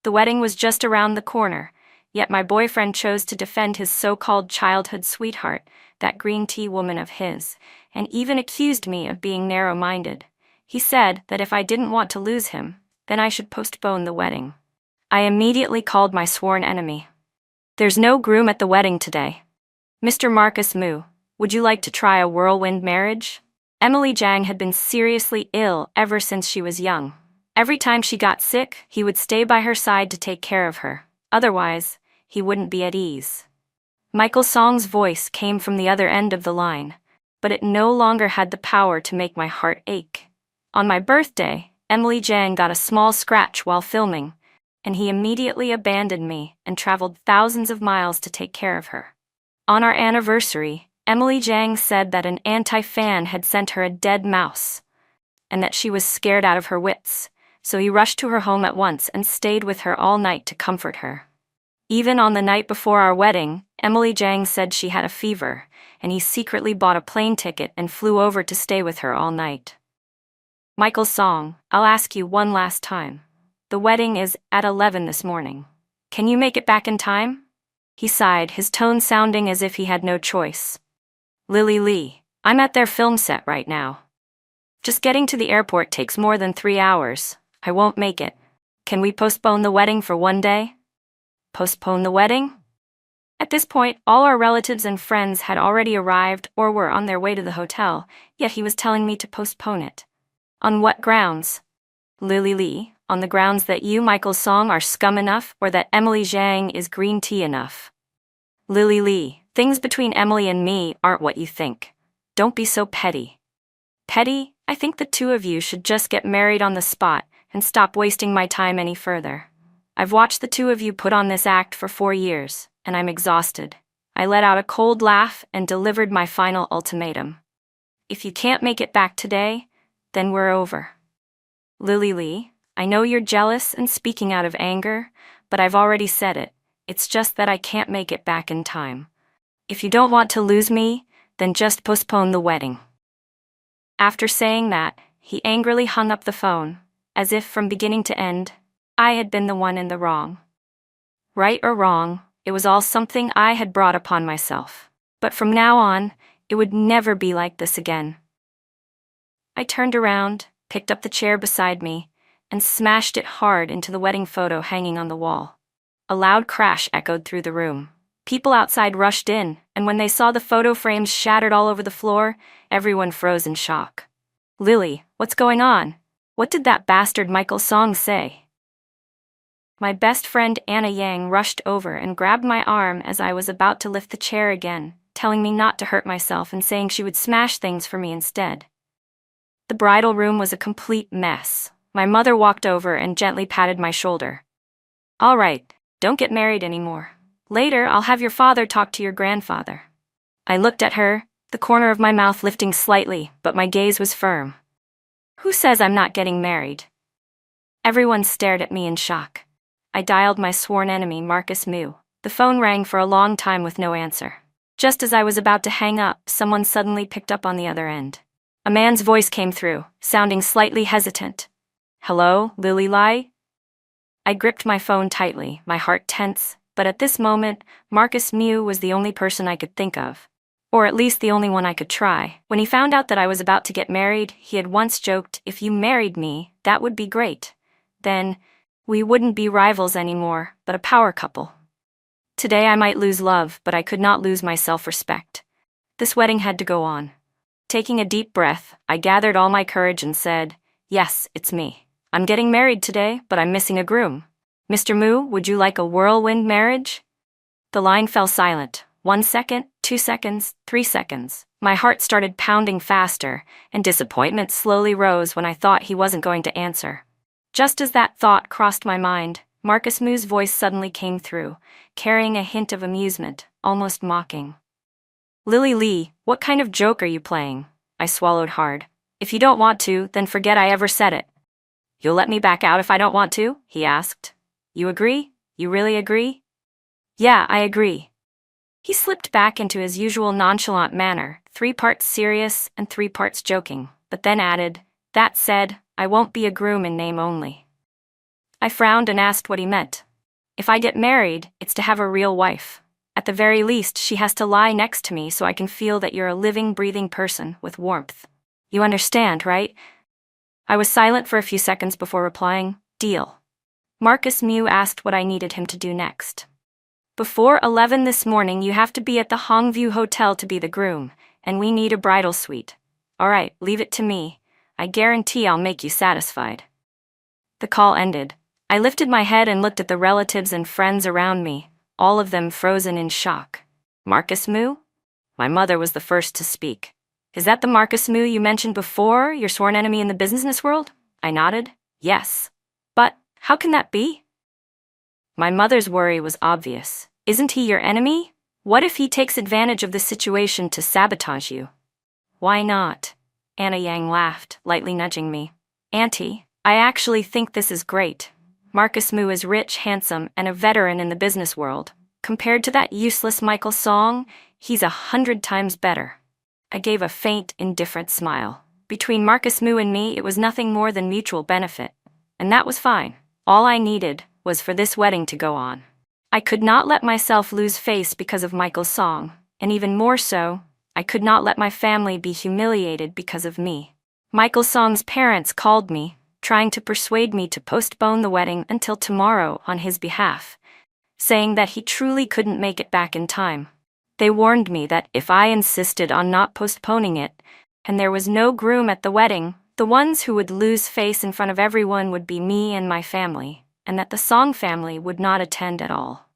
The wedding was just around the corner, yet my boyfriend chose to defend his so-called childhood sweetheart, that green tea woman of his, and even accused me of being narrow-minded. He said that if I didn't want to lose him, then I should postpone the wedding. I immediately called my sworn enemy. "There's no groom at the wedding today. Mr. Marcus Moo, would you like to try a whirlwind marriage?" Emily Jang had been seriously ill ever since she was young. Every time she got sick, he would stay by her side to take care of her. Otherwise, he wouldn't be at ease. Michael Song's voice came from the other end of the line, but it no longer had the power to make my heart ache. On my birthday, Emily Jang got a small scratch while filming, and he immediately abandoned me and traveled thousands of miles to take care of her. On our anniversary, Emily Jang said that an anti-fan had sent her a dead mouse, and that she was scared out of her wits, so he rushed to her home at once and stayed with her all night to comfort her. Even on the night before our wedding, Emily Jang said she had a fever, and he secretly bought a plane ticket and flew over to stay with her all night. Michael Song, I'll ask you one last time. The wedding is at 11 this morning. Can you make it back in time? He sighed, his tone sounding as if he had no choice. Lily Lee, I'm at their film set right now. Just getting to the airport takes more than 3 hours. I won't make it. Can we postpone the wedding for one day? Postpone the wedding? At this point, all our relatives and friends had already arrived or were on their way to the hotel, yet he was telling me to postpone it. On what grounds? Lily Lee, on the grounds that you, Michael Song, are scum enough or that Emily Jang is green tea enough. Lily Lee, things between Emily and me aren't what you think. Don't be so petty. Petty? I think the two of you should just get married on the spot and stop wasting my time any further. I've watched the two of you put on this act for 4 years, and I'm exhausted. I let out a cold laugh and delivered my final ultimatum. If you can't make it back today, then we're over. Lily Lee, I know you're jealous and speaking out of anger, but I've already said it. It's just that I can't make it back in time. If you don't want to lose me, then just postpone the wedding. After saying that, he angrily hung up the phone, as if from beginning to end, I had been the one in the wrong. Right or wrong, it was all something I had brought upon myself. But from now on, it would never be like this again. I turned around, picked up the chair beside me, and smashed it hard into the wedding photo hanging on the wall. A loud crash echoed through the room. People outside rushed in, and when they saw the photo frames shattered all over the floor, everyone froze in shock. Lily, what's going on? What did that bastard Michael Song say? My best friend Anna Yang rushed over and grabbed my arm as I was about to lift the chair again, telling me not to hurt myself and saying she would smash things for me instead. The bridal room was a complete mess. My mother walked over and gently patted my shoulder. All right, don't get married anymore. Later, I'll have your father talk to your grandfather. I looked at her, the corner of my mouth lifting slightly, but my gaze was firm. Who says I'm not getting married? Everyone stared at me in shock. I dialed my sworn enemy, Marcus Moo. The phone rang for a long time with no answer. Just as I was about to hang up, someone suddenly picked up on the other end. A man's voice came through, sounding slightly hesitant. Hello, Lily Lee? I gripped my phone tightly, my heart tense, but at this moment, Marcus Moo was the only person I could think of. Or at least the only one I could try. When he found out that I was about to get married, he had once joked, if you married me, that would be great. Then, we wouldn't be rivals anymore, but a power couple. Today I might lose love, but I could not lose my self-respect. This wedding had to go on. Taking a deep breath, I gathered all my courage and said, yes, it's me. I'm getting married today, but I'm missing a groom. Mr. Moo, would you like a whirlwind marriage? The line fell silent. 1 second, 2 seconds, 3 seconds. My heart started pounding faster, and disappointment slowly rose when I thought he wasn't going to answer. Just as that thought crossed my mind, Marcus Moo's voice suddenly came through, carrying a hint of amusement, almost mocking. Lily Lee, what kind of joke are you playing? I swallowed hard. If you don't want to, then forget I ever said it. You'll let me back out if I don't want to? He asked. You agree? You really agree? Yeah, I agree. He slipped back into his usual nonchalant manner, 3 parts serious and 3 parts joking, but then added, that said, I won't be a groom in name only. I frowned and asked what he meant. If I get married, it's to have a real wife. At the very least, she has to lie next to me so I can feel that you're a living, breathing person with warmth. You understand, right? I was silent for a few seconds before replying, "Deal." Marcus Mew asked what I needed him to do next. "Before 11 this morning, you have to be at the Hongview Hotel to be the groom, and we need a bridal suite. All right, leave it to me. I guarantee I'll make you satisfied." The call ended. I lifted my head and looked at the relatives and friends around me, all of them frozen in shock. "Marcus Mew?" My mother was the first to speak. "Is that the Marcus Mew you mentioned before, your sworn enemy in the business world?" I nodded. "Yes. But how can that be?" My mother's worry was obvious. "Isn't he your enemy? What if he takes advantage of this situation to sabotage you?" "Why not?" Anna Yang laughed, lightly nudging me. "Auntie, I actually think this is great. Marcus Mew is rich, handsome, and a veteran in the business world. Compared to that useless Michael Song, he's 100 times better." I gave a faint, indifferent smile. Between Marcus Mew and me, it was nothing more than mutual benefit. And that was fine. All I needed was for this wedding to go on. I could not let myself lose face because of Michael's Song, and even more so, I could not let my family be humiliated because of me. Michael Song's parents called me, trying to persuade me to postpone the wedding until tomorrow on his behalf, saying that he truly couldn't make it back in time. They warned me that if I insisted on not postponing it, and there was no groom at the wedding, the ones who would lose face in front of everyone would be me and my family, and that the Song family would not attend at all.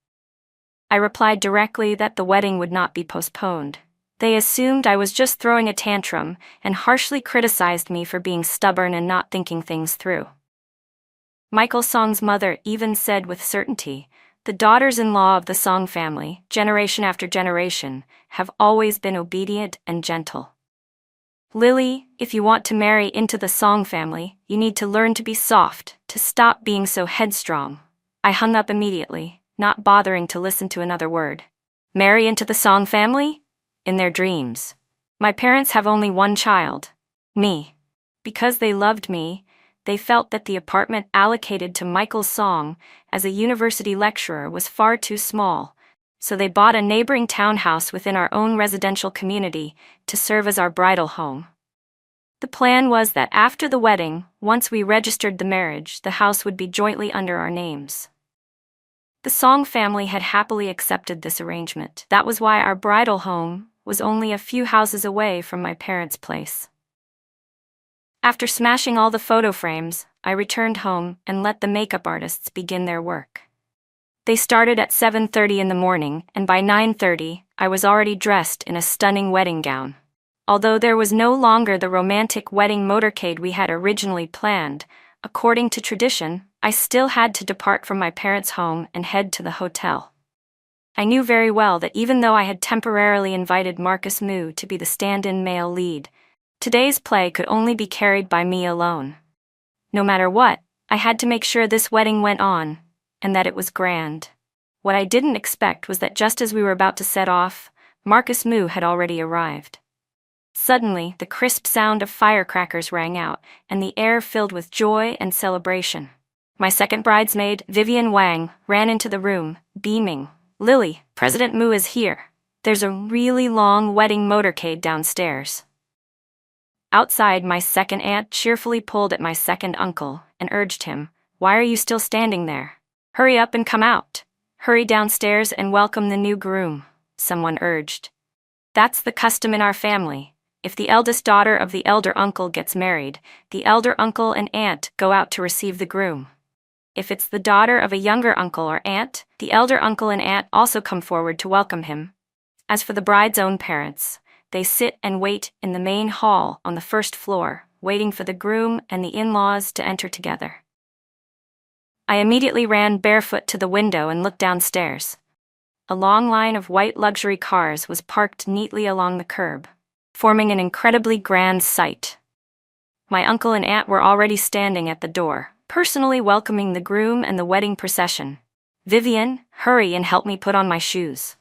I replied directly that the wedding would not be postponed. They assumed I was just throwing a tantrum and harshly criticized me for being stubborn and not thinking things through. Michael Song's mother even said with certainty, "The daughters-in-law of the Song family, generation after generation, have always been obedient and gentle. Lily, if you want to marry into the Song family, you need to learn to be soft, to stop being so headstrong." I hung up immediately, not bothering to listen to another word. Marry into the Song family? In their dreams. My parents have only one child, me. Because they loved me, they felt that the apartment allocated to Michael Song as a university lecturer was far too small, so they bought a neighboring townhouse within our own residential community to serve as our bridal home. The plan was that after the wedding, once we registered the marriage, the house would be jointly under our names. The Song family had happily accepted this arrangement. That was why our bridal home was only a few houses away from my parents' place. After smashing all the photo frames, I returned home and let the makeup artists begin their work. They started at 7:30 in the morning, and by 9:30, I was already dressed in a stunning wedding gown. Although there was no longer the romantic wedding motorcade we had originally planned, according to tradition, I still had to depart from my parents' home and head to the hotel. I knew very well that even though I had temporarily invited Marcus Mew to be the stand-in male lead, today's play could only be carried by me alone. No matter what, I had to make sure this wedding went on, and that it was grand. What I didn't expect was that just as we were about to set off, Marcus Mew had already arrived. Suddenly, the crisp sound of firecrackers rang out, and the air filled with joy and celebration. My second bridesmaid, Vivian Wang, ran into the room, beaming. "Lily, President Mew is here. There's a really long wedding motorcade downstairs." Outside, my second aunt cheerfully pulled at my second uncle and urged him, "Why are you still standing there? Hurry up and come out. Hurry downstairs and welcome the new groom," someone urged. "That's the custom in our family. If the eldest daughter of the elder uncle gets married, the elder uncle and aunt go out to receive the groom. If it's the daughter of a younger uncle or aunt, the elder uncle and aunt also come forward to welcome him. As for the bride's own parents, they sit and wait in the main hall on the first floor, waiting for the groom and the in-laws to enter together." I immediately ran barefoot to the window and looked downstairs. A long line of white luxury cars was parked neatly along the curb, forming an incredibly grand sight. My uncle and aunt were already standing at the door, personally welcoming the groom and the wedding procession. "Vivian, hurry and help me put on my shoes."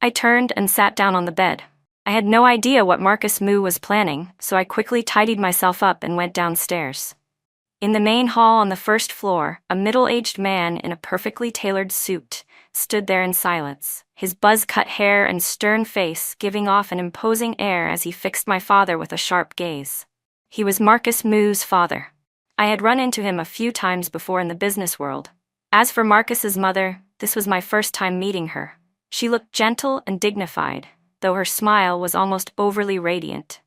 I turned and sat down on the bed. I had no idea what Marcus Mew was planning, so I quickly tidied myself up and went downstairs. In the main hall on the first floor, a middle-aged man in a perfectly tailored suit stood there in silence, his buzz-cut hair and stern face giving off an imposing air as he fixed my father with a sharp gaze. He was Marcus Moo's father. I had run into him a few times before in the business world. As for Marcus's mother, this was my first time meeting her. She looked gentle and dignified, though her smile was almost overly radiant.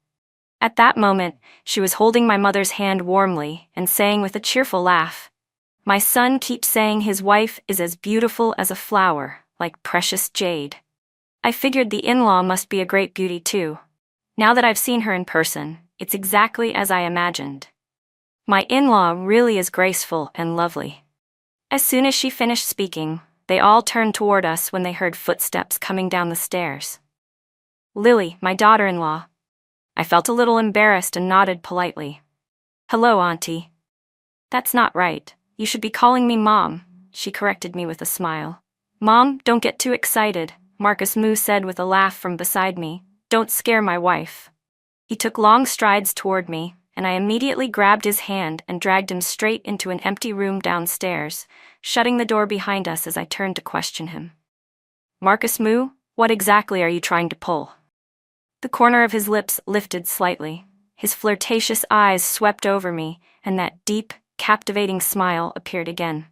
At that moment, she was holding my mother's hand warmly and saying with a cheerful laugh, "My son keeps saying his wife is as beautiful as a flower, like precious jade." I figured the in-law must be a great beauty too. Now that I've seen her in person, it's exactly as I imagined. My in-law really is graceful and lovely. As soon as she finished speaking, they all turned toward us when they heard footsteps coming down the stairs. Lily, my daughter-in-law. I felt a little embarrassed and nodded politely. "Hello, Auntie." "That's not right. You should be calling me Mom," she corrected me with a smile. "Mom, don't get too excited," Marcus Moo said with a laugh from beside me. "Don't scare my wife." He took long strides toward me, and I immediately grabbed his hand and dragged him straight into an empty room downstairs, shutting the door behind us as I turned to question him. "Marcus Moo, what exactly are you trying to pull?" The corner of his lips lifted slightly. His flirtatious eyes swept over me, and that deep, captivating smile appeared again.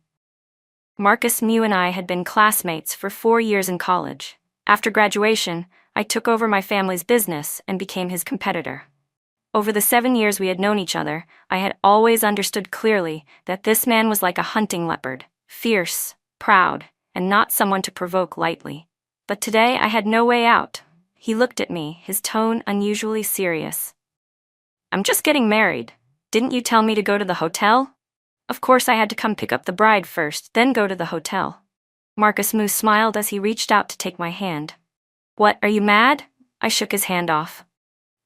Marcus Moo and I had been classmates for 4 years in college. After graduation, I took over my family's business and became his competitor. Over the 7 years we had known each other, I had always understood clearly that this man was like a hunting leopard, fierce, proud, and not someone to provoke lightly. But today I had no way out. He looked at me, his tone unusually serious. "I'm just getting married. Didn't you tell me to go to the hotel?" Of course I had to come pick up the bride first, then go to the hotel. Marcus Moo smiled as he reached out to take my hand. "What, are you mad?" I shook his hand off.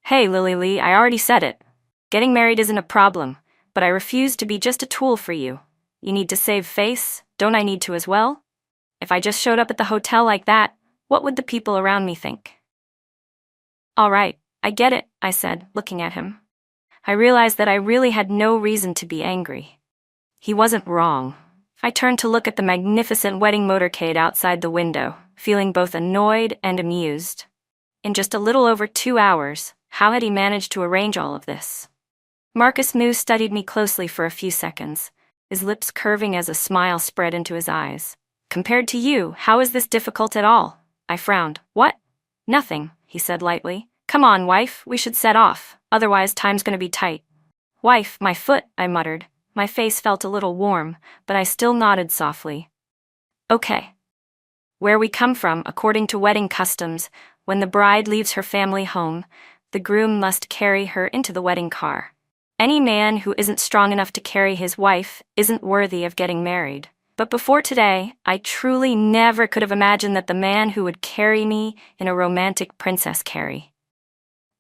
"Hey, Lily Lee, I already said it. Getting married isn't a problem, but I refuse to be just a tool for you. You need to save face, don't I need to as well? If I just showed up at the hotel like that, what would the people around me think?" "All right, I get it," I said, looking at him. I realized that I really had no reason to be angry. He wasn't wrong. I turned to look at the magnificent wedding motorcade outside the window, feeling both annoyed and amused. In just a little over 2 hours, how had he managed to arrange all of this? Marcus Moo studied me closely for a few seconds, his lips curving as a smile spread into his eyes. "Compared to you, how is this difficult at all?" I frowned. "What? Nothing," he said lightly. "Come on, wife, we should set off, otherwise time's gonna be tight." "Wife, my foot," I muttered. My face felt a little warm, but I still nodded softly. "Okay." Where we come from, according to wedding customs, when the bride leaves her family home, the groom must carry her into the wedding car. Any man who isn't strong enough to carry his wife isn't worthy of getting married. But before today, I truly never could have imagined that the man who would carry me in a romantic princess carry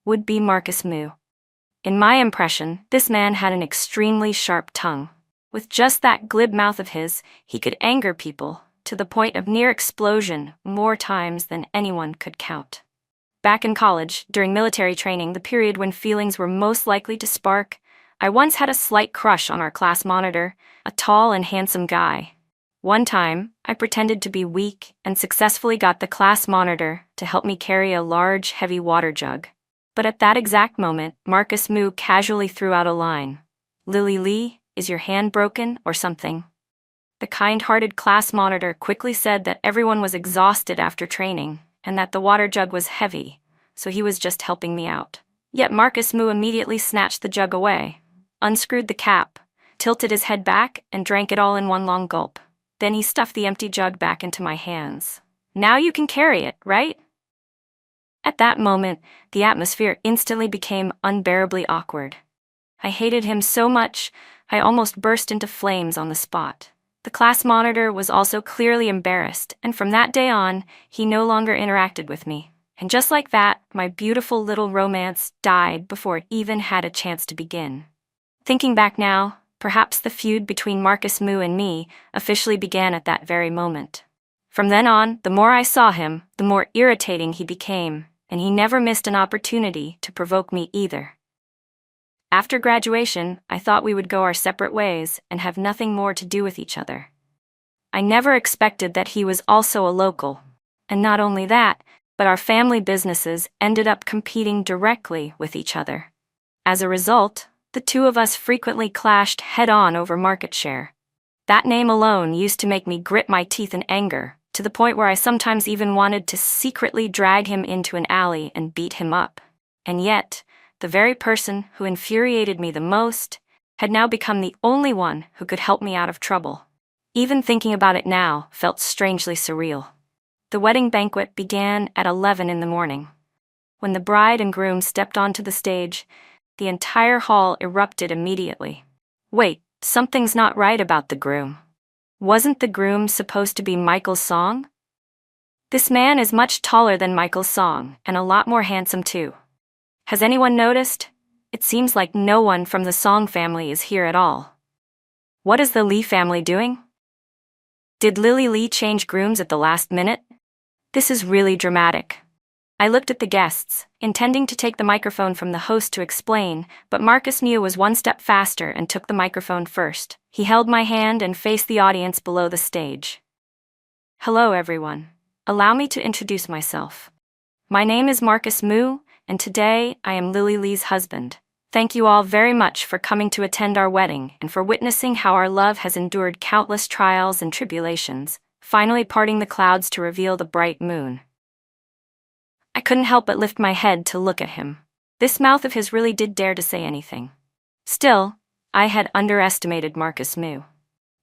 would be Marcus Moo. In my impression, this man had an extremely sharp tongue. With just that glib mouth of his, he could anger people, to the point of near explosion, more times than anyone could count. Back in college, during military training, the period when feelings were most likely to spark, I once had a slight crush on our class monitor, a tall and handsome guy. One time, I pretended to be weak and successfully got the class monitor to help me carry a large, heavy water jug. But at that exact moment, Marcus Moo casually threw out a line. "Lily Lee, is your hand broken or something?" The kind-hearted class monitor quickly said that everyone was exhausted after training and that the water jug was heavy, so he was just helping me out. Yet Marcus Moo immediately snatched the jug away, unscrewed the cap, tilted his head back, and drank it all in one long gulp. Then he stuffed the empty jug back into my hands. "Now you can carry it, right?" At that moment, the atmosphere instantly became unbearably awkward. I hated him so much, I almost burst into flames on the spot. The class monitor was also clearly embarrassed, and from that day on, he no longer interacted with me. And just like that, my beautiful little romance died before it even had a chance to begin. Thinking back now, perhaps the feud between Marcus Moo and me officially began at that very moment. From then on, the more I saw him, the more irritating he became, and he never missed an opportunity to provoke me either. After graduation, I thought we would go our separate ways and have nothing more to do with each other. I never expected that he was also a local. And not only that, but our family businesses ended up competing directly with each other. As a result, the two of us frequently clashed head-on over market share. That name alone used to make me grit my teeth in anger, to the point where I sometimes even wanted to secretly drag him into an alley and beat him up. And yet, the very person who infuriated me the most had now become the only one who could help me out of trouble. Even thinking about it now felt strangely surreal. The wedding banquet began at 11 in the morning. When the bride and groom stepped onto the stage, the entire hall erupted immediately. Wait, something's not right about the groom. Wasn't the groom supposed to be Michael's Song? This man is much taller than Michael's Song, and a lot more handsome too. Has anyone noticed? It seems like no one from the Song family is here at all. What is the Lee family doing? Did Lily Lee change grooms at the last minute? This is really dramatic. I looked at the guests, intending to take the microphone from the host to explain, but Marcus Mew was one step faster and took the microphone first. He held my hand and faced the audience below the stage. Hello everyone. Allow me to introduce myself. My name is Marcus Mew, and today I am Lily Lee's husband. Thank you all very much for coming to attend our wedding and for witnessing how our love has endured countless trials and tribulations, finally parting the clouds to reveal the bright moon. I couldn't help but lift my head to look at him. This mouth of his really did dare to say anything. Still, I had underestimated Marcus Mew.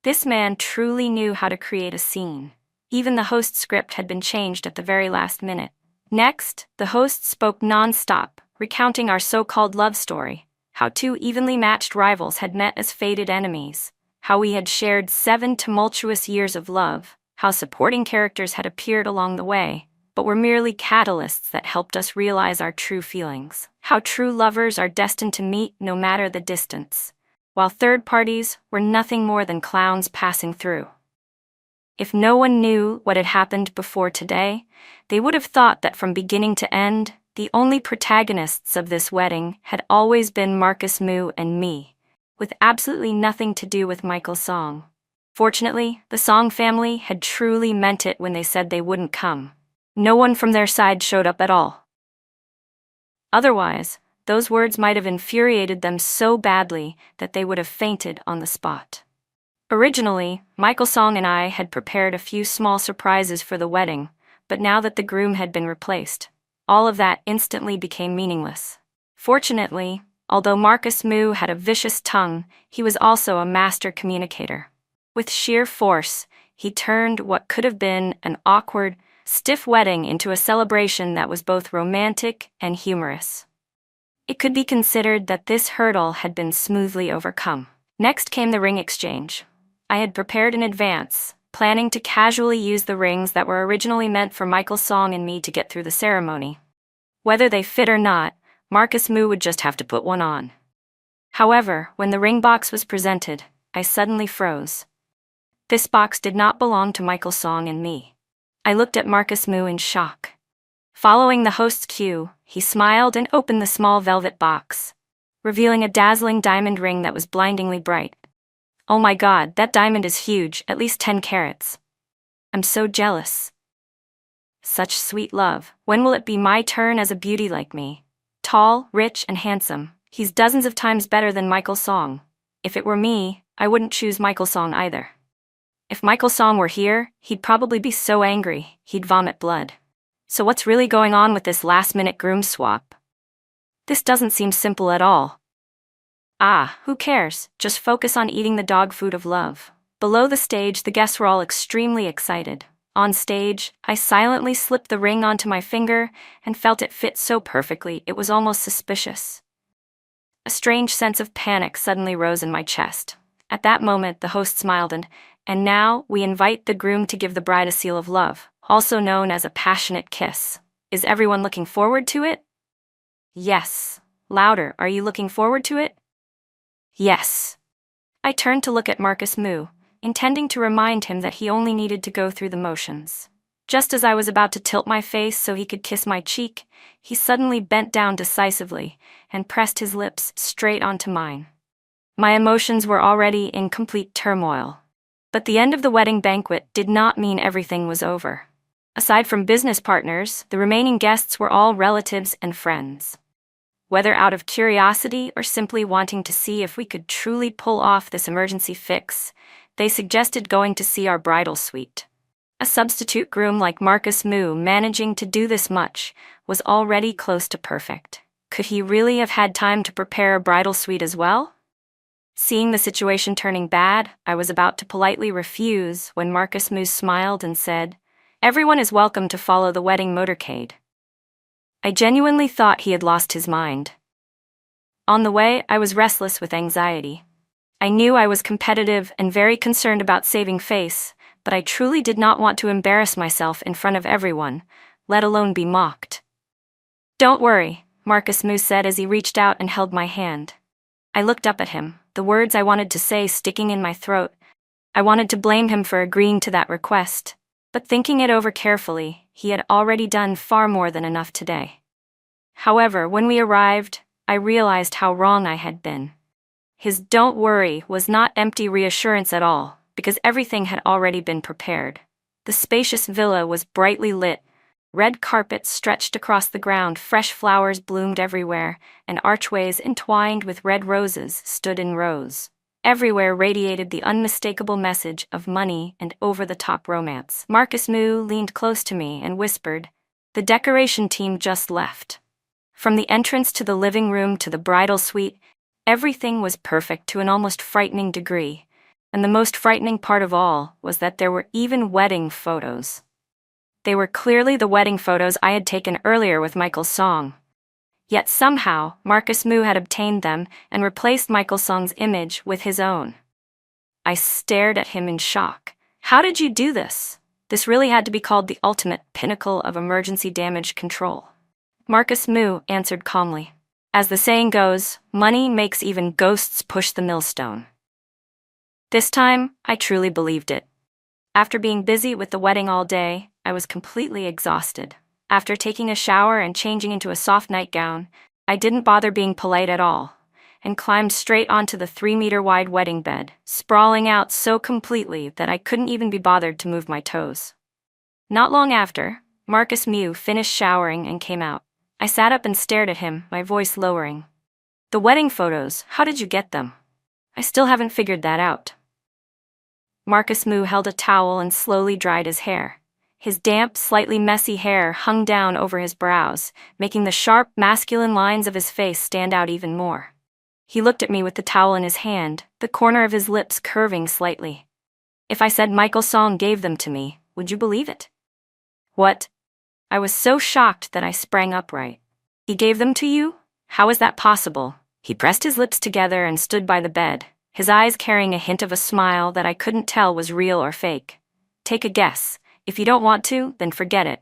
This man truly knew how to create a scene. Even the host's script had been changed at the very last minute. Next, the host spoke non-stop, recounting our so-called love story, how two evenly matched rivals had met as fated enemies, how we had shared 7 tumultuous years of love, how supporting characters had appeared along the way, but were merely catalysts that helped us realize our true feelings, how true lovers are destined to meet no matter the distance, while third parties were nothing more than clowns passing through. If no one knew what had happened before today, they would have thought that from beginning to end, the only protagonists of this wedding had always been Marcus Mew and me, with absolutely nothing to do with Michael's Song. Fortunately, the Song family had truly meant it when they said they wouldn't come. No one from their side showed up at all. Otherwise, those words might have infuriated them so badly that they would have fainted on the spot. Originally, Michael's Song and I had prepared a few small surprises for the wedding, but now that the groom had been replaced, all of that instantly became meaningless. Fortunately, although Marcus Mew had a vicious tongue, he was also a master communicator. With sheer force, he turned what could have been an awkward, stiff wedding into a celebration that was both romantic and humorous. It could be considered that this hurdle had been smoothly overcome. Next came the ring exchange. I had prepared in advance, planning to casually use the rings that were originally meant for Michael's Song and me to get through the ceremony. Whether they fit or not, Marcus Mew would just have to put one on. However, when the ring box was presented, I suddenly froze. This box did not belong to Michael's Song and me. I looked at Marcus Mew in shock. Following the host's cue, he smiled and opened the small velvet box, revealing a dazzling diamond ring that was blindingly bright. Oh my God, that diamond is huge, at least 10 carats. I'm so jealous. Such sweet love. When will it be my turn as a beauty like me? Tall, rich, and handsome. He's dozens of times better than Michael's Song. If it were me, I wouldn't choose Michael's Song either. If Michael's Song were here, he'd probably be so angry, he'd vomit blood. So what's really going on with this last-minute groom swap? This doesn't seem simple at all. Ah, who cares? Just focus on eating the dog food of love. Below the stage, the guests were all extremely excited. On stage, I silently slipped the ring onto my finger and felt it fit so perfectly it was almost suspicious. A strange sense of panic suddenly rose in my chest. At that moment, the host smiled and now we invite the groom to give the bride a seal of love, also known as a passionate kiss. Is everyone looking forward to it? Yes. Louder, are you looking forward to it? Yes. I turned to look at Marcus Mew, intending to remind him that he only needed to go through the motions. Just as I was about to tilt my face so he could kiss my cheek, he suddenly bent down decisively and pressed his lips straight onto mine. My emotions were already in complete turmoil. But the end of the wedding banquet did not mean everything was over. Aside from business partners, the remaining guests were all relatives and friends. Whether out of curiosity or simply wanting to see if we could truly pull off this emergency fix, they suggested going to see our bridal suite. A substitute groom like Marcus Moo managing to do this much was already close to perfect. Could he really have had time to prepare a bridal suite as well? Seeing the situation turning bad, I was about to politely refuse when Marcus Moo smiled and said, "Everyone is welcome to follow the wedding motorcade." I genuinely thought he had lost his mind. On the way, I was restless with anxiety. I knew I was competitive and very concerned about saving face, but I truly did not want to embarrass myself in front of everyone, let alone be mocked. "Don't worry," Marcus Moo said as he reached out and held my hand. I looked up at him, the words I wanted to say sticking in my throat. I wanted to blame him for agreeing to that request, but thinking it over carefully, he had already done far more than enough today. However, when we arrived, I realized how wrong I had been. His "don't worry" was not empty reassurance at all, because everything had already been prepared. The spacious villa was brightly lit. Red carpets stretched across the ground, fresh flowers bloomed everywhere, and archways entwined with red roses stood in rows. Everywhere radiated the unmistakable message of money and over-the-top romance. Marcus Moo leaned close to me and whispered, "The decoration team just left." From the entrance to the living room to the bridal suite, everything was perfect to an almost frightening degree. And the most frightening part of all was that there were even wedding photos. They were clearly the wedding photos I had taken earlier with Michael Song. Yet somehow, Marcus Moo had obtained them and replaced Michael Song's image with his own. I stared at him in shock. How did you do this? This really had to be called the ultimate pinnacle of emergency damage control. Marcus Moo answered calmly. As the saying goes, money makes even ghosts push the millstone. This time, I truly believed it. After being busy with the wedding all day, I was completely exhausted. After taking a shower and changing into a soft nightgown, I didn't bother being polite at all, and climbed straight onto the 3-meter-wide wedding bed, sprawling out so completely that I couldn't even be bothered to move my toes. Not long after, Marcus Moo finished showering and came out. I sat up and stared at him, my voice lowering. "The wedding photos, how did you get them? I still haven't figured that out." Marcus Moo held a towel and slowly dried his hair. His damp, slightly messy hair hung down over his brows, making the sharp, masculine lines of his face stand out even more. He looked at me with the towel in his hand, the corner of his lips curving slightly. "If I said Michael Song gave them to me, would you believe it?" "What?" I was so shocked that I sprang upright. "He gave them to you? How is that possible?" He pressed his lips together and stood by the bed, his eyes carrying a hint of a smile that I couldn't tell was real or fake. "Take a guess. If you don't want to, then forget it."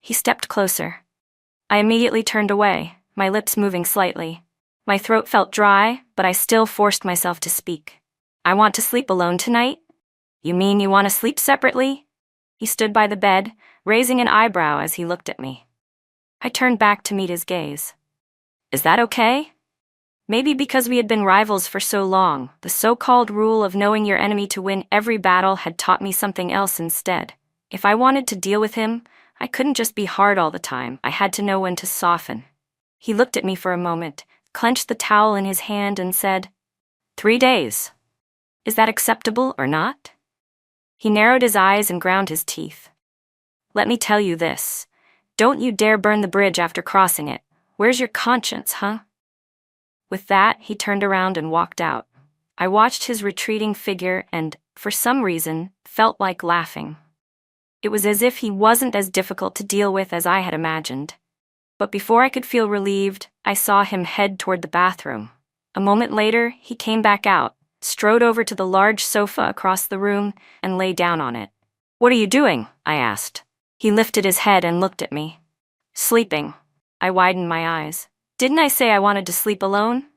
He stepped closer. I immediately turned away, my lips moving slightly. My throat felt dry, but I still forced myself to speak. "I want to sleep alone tonight?" "You mean you want to sleep separately?" He stood by the bed, raising an eyebrow as he looked at me. I turned back to meet his gaze. "Is that okay?" Maybe because we had been rivals for so long, the so-called rule of knowing your enemy to win every battle had taught me something else instead. If I wanted to deal with him, I couldn't just be hard all the time. I had to know when to soften. He looked at me for a moment, clenched the towel in his hand and said, 3 days. Is that acceptable or not?" He narrowed his eyes and ground his teeth. "Let me tell you this. Don't you dare burn the bridge after crossing it. Where's your conscience, huh?" With that, he turned around and walked out. I watched his retreating figure and, for some reason, felt like laughing. It was as if he wasn't as difficult to deal with as I had imagined. But before I could feel relieved, I saw him head toward the bathroom. A moment later, he came back out, strode over to the large sofa across the room, and lay down on it. "What are you doing?" I asked. He lifted his head and looked at me. "Sleeping." I widened my eyes. "Didn't I say I wanted to sleep alone?"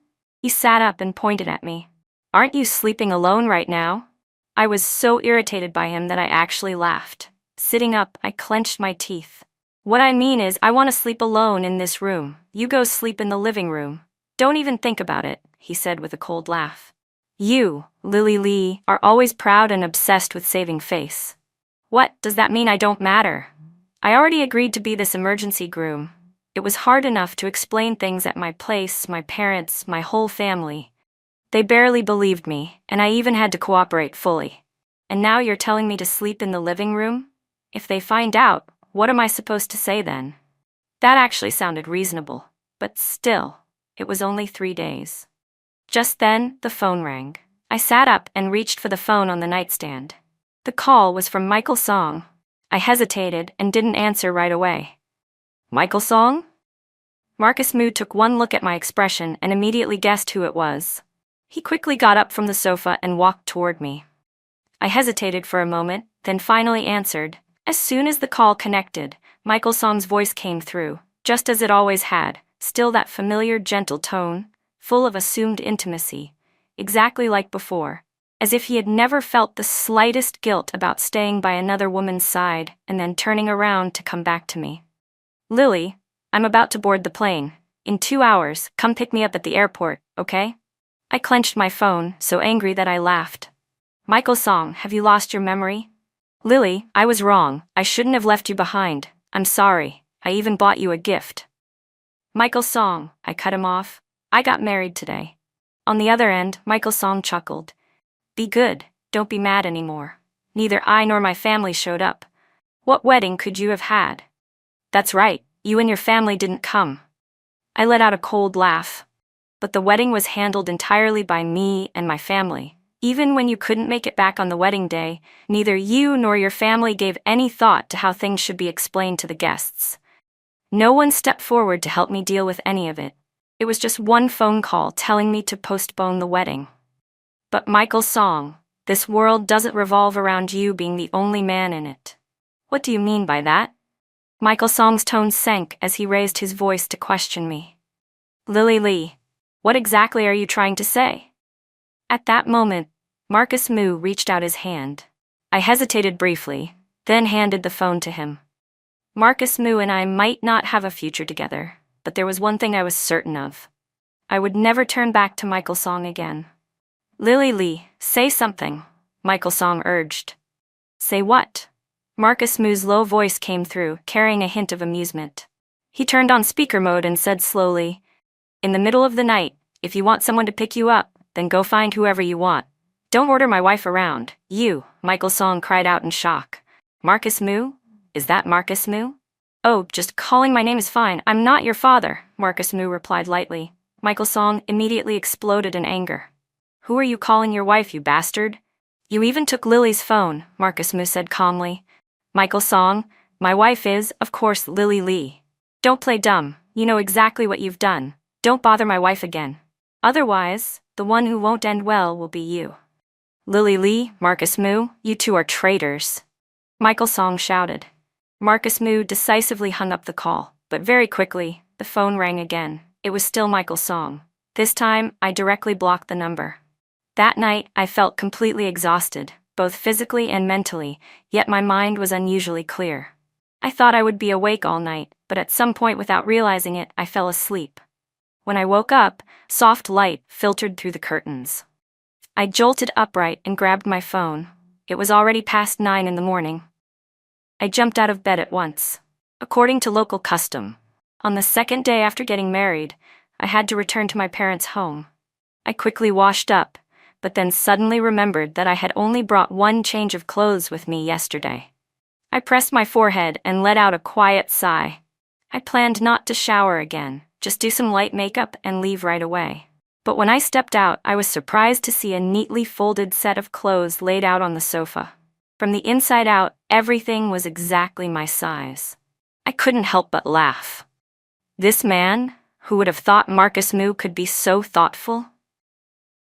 He sat up and pointed at me. "Aren't you sleeping alone right now?" I was so irritated by him that I actually laughed. Sitting up, I clenched my teeth. What I mean is, I want to sleep alone in this room. You go sleep in the living room. Don't even think about it, he said with a cold laugh. You, Lily Lee, are always proud and obsessed with saving face. What, does that mean I don't matter? I already agreed to be this emergency groom. It was hard enough to explain things at my place, my parents, my whole family. They barely believed me, and I even had to cooperate fully. And now you're telling me to sleep in the living room? If they find out, what am I supposed to say then? That actually sounded reasonable, but still, it was only 3 days. Just then, the phone rang. I sat up and reached for the phone on the nightstand. The call was from Michael Song. I hesitated and didn't answer right away. Michael Song? Marcus Moo took one look at my expression and immediately guessed who it was. He quickly got up from the sofa and walked toward me. I hesitated for a moment, then finally answered. As soon as the call connected, Michael Song's voice came through, just as it always had, still that familiar gentle tone, full of assumed intimacy, exactly like before, as if he had never felt the slightest guilt about staying by another woman's side and then turning around to come back to me. Lily, I'm about to board the plane. In 2 hours, come pick me up at the airport, okay? I clenched my phone, so angry that I laughed. Michael Song, have you lost your memory? Lily, I was wrong. I shouldn't have left you behind. I'm sorry. I even bought you a gift. Michael Song, I cut him off. I got married today. On the other end, Michael Song chuckled. Be good, don't be mad anymore. Neither I nor my family showed up. What wedding could you have had? That's right, you and your family didn't come. I let out a cold laugh. But the wedding was handled entirely by me and my family. Even when you couldn't make it back on the wedding day, neither you nor your family gave any thought to how things should be explained to the guests. No one stepped forward to help me deal with any of it. It was just one phone call telling me to postpone the wedding. But Michael Song, this world doesn't revolve around you being the only man in it. What do you mean by that? Michael Song's tone sank as he raised his voice to question me. Lily Lee, what exactly are you trying to say? At that moment, Marcus Moo reached out his hand. I hesitated briefly, then handed the phone to him. Marcus Moo and I might not have a future together, but there was one thing I was certain of. I would never turn back to Michael Song again. Lily Lee, say something, Michael Song urged. Say what? Marcus Moo's low voice came through, carrying a hint of amusement. He turned on speaker mode and said slowly, In the middle of the night, if you want someone to pick you up, then go find whoever you want. Don't order my wife around. You, Michael Song cried out in shock. Marcus Moo? Is that Marcus Moo? Oh, just calling my name is fine. I'm not your father, Marcus Moo replied lightly. Michael Song immediately exploded in anger. Who are you calling your wife, you bastard? You even took Lily's phone, Marcus Moo said calmly. Michael Song, my wife is, of course, Lily Lee. Don't play dumb. You know exactly what you've done. Don't bother my wife again. Otherwise, the one who won't end well will be you. Lily Lee, Marcus Moo, you two are traitors. Michael Song shouted. Marcus Moo decisively hung up the call, but very quickly, the phone rang again. It was still Michael Song. This time, I directly blocked the number. That night, I felt completely exhausted, both physically and mentally, yet my mind was unusually clear. I thought I would be awake all night, but at some point without realizing it, I fell asleep. When I woke up, soft light filtered through the curtains. I jolted upright and grabbed my phone. It was already past 9 in the morning. I jumped out of bed at once. According to local custom, on the second day after getting married, I had to return to my parents' home. I quickly washed up, but then suddenly remembered that I had only brought one change of clothes with me yesterday. I pressed my forehead and let out a quiet sigh. I planned not to shower again, just do some light makeup and leave right away. But when I stepped out, I was surprised to see a neatly folded set of clothes laid out on the sofa. From the inside out, everything was exactly my size. I couldn't help but laugh. This man, who would have thought Marcus Moo could be so thoughtful?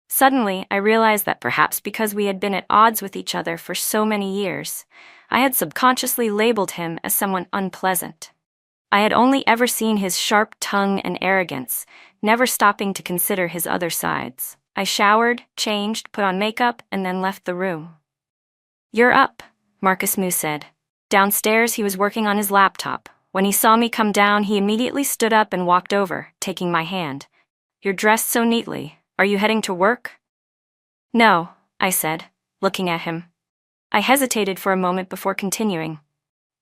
Suddenly, I realized that perhaps because we had been at odds with each other for so many years, I had subconsciously labeled him as someone unpleasant. I had only ever seen his sharp tongue and arrogance, never stopping to consider his other sides. I showered, changed, put on makeup, and then left the room. You're up, Marcus Moo said. Downstairs, he was working on his laptop. When he saw me come down, he immediately stood up and walked over, taking my hand. "You're dressed so neatly. Are you heading to work?" "No," I said, looking at him. I hesitated for a moment before continuing.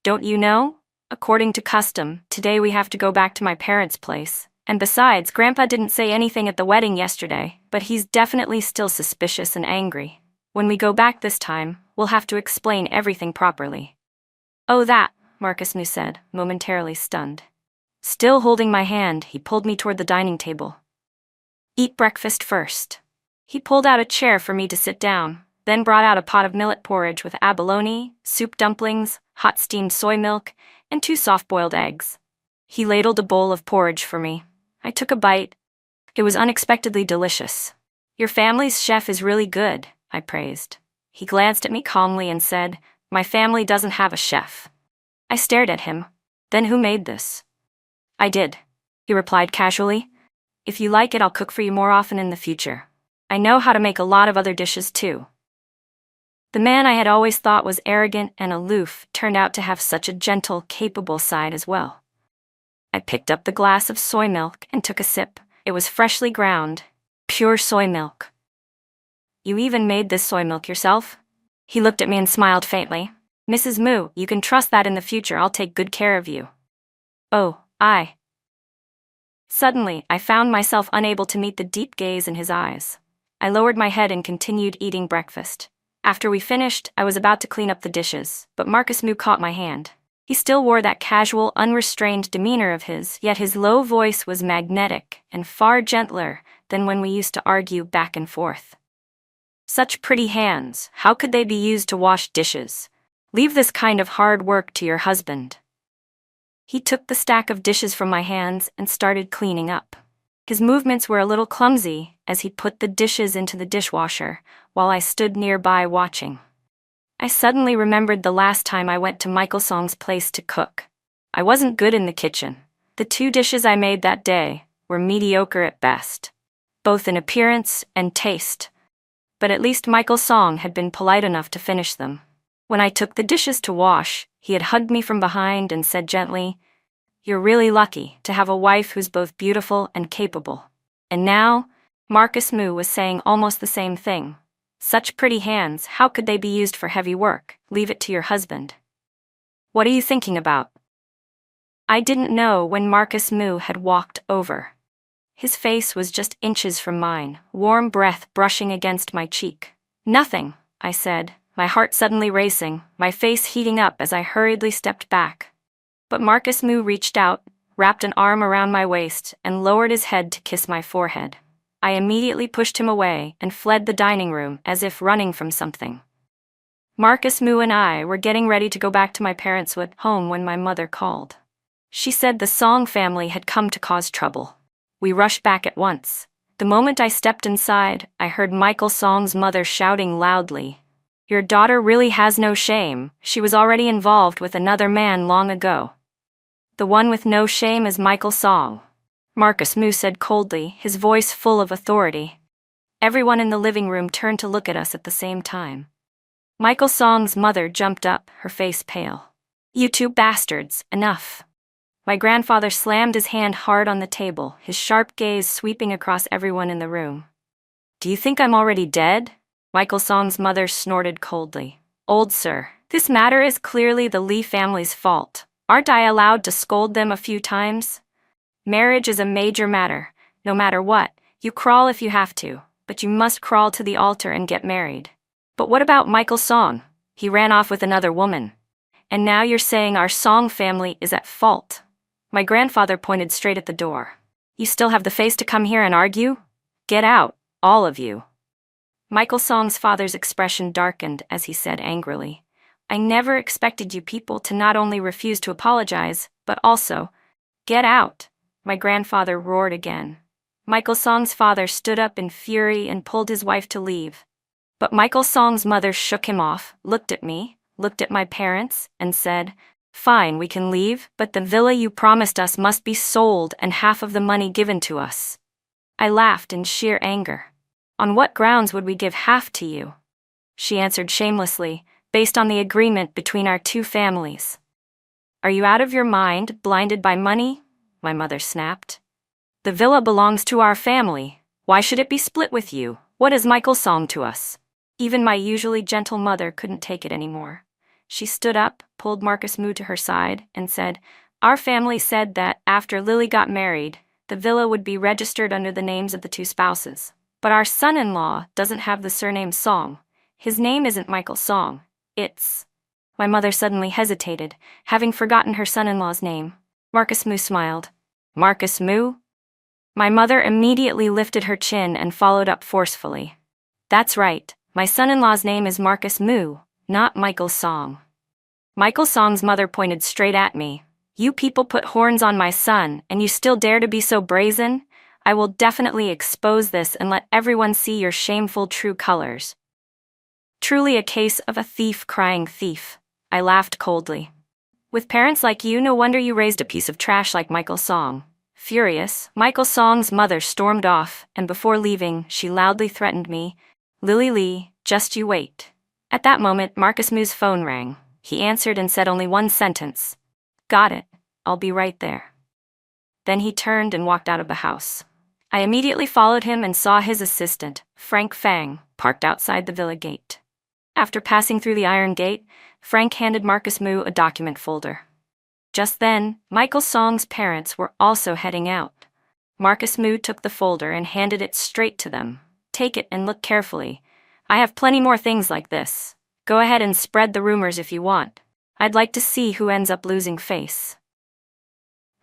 "Don't you know? According to custom, today we have to go back to my parents' place. And besides, Grandpa didn't say anything at the wedding yesterday, but he's definitely still suspicious and angry. When we go back this time, we'll have to explain everything properly." "Oh, that," Marcus New said, momentarily stunned. Still holding my hand, he pulled me toward the dining table. "Eat breakfast first." He pulled out a chair for me to sit down, then brought out a pot of millet porridge with abalone, soup dumplings, hot steamed soy milk, and 2 soft-boiled eggs. He ladled a bowl of porridge for me. I took a bite. It was unexpectedly delicious. "Your family's chef is really good," I praised. He glanced at me calmly and said, "My family doesn't have a chef." I stared at him. "Then who made this?" "I did," he replied casually. "If you like it, I'll cook for you more often in the future. I know how to make a lot of other dishes too." The man I had always thought was arrogant and aloof turned out to have such a gentle, capable side as well. I picked up the glass of soy milk and took a sip. It was freshly ground, pure soy milk. "You even made this soy milk yourself?" He looked at me and smiled faintly. "Mrs. Moo, you can trust that in the future I'll take good care of you." "Oh, I..." Suddenly, I found myself unable to meet the deep gaze in his eyes. I lowered my head and continued eating breakfast. After we finished, I was about to clean up the dishes, but Marcus Moo caught my hand. He still wore that casual, unrestrained demeanor of his, yet his low voice was magnetic and far gentler than when we used to argue back and forth. "Such pretty hands, how could they be used to wash dishes? Leave this kind of hard work to your husband." He took the stack of dishes from my hands and started cleaning up. His movements were a little clumsy as he put the dishes into the dishwasher, while I stood nearby watching. I suddenly remembered the last time I went to Michael Song's place to cook. I wasn't good in the kitchen. The 2 dishes I made that day were mediocre at best, both in appearance and taste. But at least Michael Song had been polite enough to finish them. When I took the dishes to wash, he had hugged me from behind and said gently, "You're really lucky to have a wife who's both beautiful and capable." And now, Marcus Moo was saying almost the same thing. "Such pretty hands, how could they be used for heavy work? Leave it to your husband." "What are you thinking about?" I didn't know when Marcus Moo had walked over. His face was just inches from mine, warm breath brushing against my cheek. "Nothing," I said, my heart suddenly racing, my face heating up as I hurriedly stepped back. But Marcus Moo reached out, wrapped an arm around my waist, and lowered his head to kiss my forehead. I immediately pushed him away and fled the dining room as if running from something. Marcus Moo and I were getting ready to go back to my parents' home when my mother called. She said the Song family had come to cause trouble. We rushed back at once. The moment I stepped inside, I heard Michael Song's mother shouting loudly, "Your daughter really has no shame. She was already involved with another man long ago." "The one with no shame is Michael Song," Marcus Moo said coldly, his voice full of authority. Everyone in the living room turned to look at us at the same time. Michael Song's mother jumped up, her face pale. "You 2 bastards, enough." My grandfather slammed his hand hard on the table, his sharp gaze sweeping across everyone in the room. "Do you think I'm already dead?" Michael Song's mother snorted coldly. "Old sir, this matter is clearly the Lee family's fault. Aren't I allowed to scold them a few times? Marriage is a major matter. No matter what, you crawl if you have to, but you must crawl to the altar and get married. But what about Michael Song? He ran off with another woman. And now you're saying our Song family is at fault." My grandfather pointed straight at the door. "You still have the face to come here and argue? Get out, all of you." Michael Song's father's expression darkened as he said angrily, "I never expected you people to not only refuse to apologize, but also, get out." My grandfather roared again. Michael Song's father stood up in fury and pulled his wife to leave. But Michael Song's mother shook him off, looked at me, looked at my parents, and said, "Fine, we can leave, but the villa you promised us must be sold and half of the money given to us." I laughed in sheer anger. "On what grounds would we give half to you?" She answered shamelessly, based on the agreement between our two families. Are you out of your mind, blinded by money? My mother snapped. The villa belongs to our family. Why should it be split with you? What is Michael's song to us? Even my usually gentle mother couldn't take it anymore. She stood up, pulled Marcus Moo to her side, and said, "Our family said that after Lily got married, the villa would be registered under the names of the two spouses. But our son-in-law doesn't have the surname Song. His name isn't Michael Song. It's—" My mother suddenly hesitated, having forgotten her son-in-law's name. Marcus Moo smiled. "Marcus Moo?" My mother immediately lifted her chin and followed up forcefully. "That's right. My son-in-law's name is Marcus Moo, not Michael Song." Michael Song's mother pointed straight at me. "You people put horns on my son, and you still dare to be so brazen? I will definitely expose this and let everyone see your shameful true colors." Truly a case of a thief crying thief. I laughed coldly. "With parents like you, no wonder you raised a piece of trash like Michael Song." Furious, Michael Song's mother stormed off, and before leaving, she loudly threatened me, "Lily Lee, just you wait." At that moment, Marcus Moo's phone rang. He answered and said only one sentence. "Got it. I'll be right there." Then he turned and walked out of the house. I immediately followed him and saw his assistant, Frank Fang, parked outside the villa gate. After passing through the iron gate, Frank handed Marcus Moo a document folder. Just then, Michael Song's parents were also heading out. Marcus Moo took the folder and handed it straight to them. "Take it and look carefully. I have plenty more things like this. Go ahead and spread the rumors if you want. I'd like to see who ends up losing face."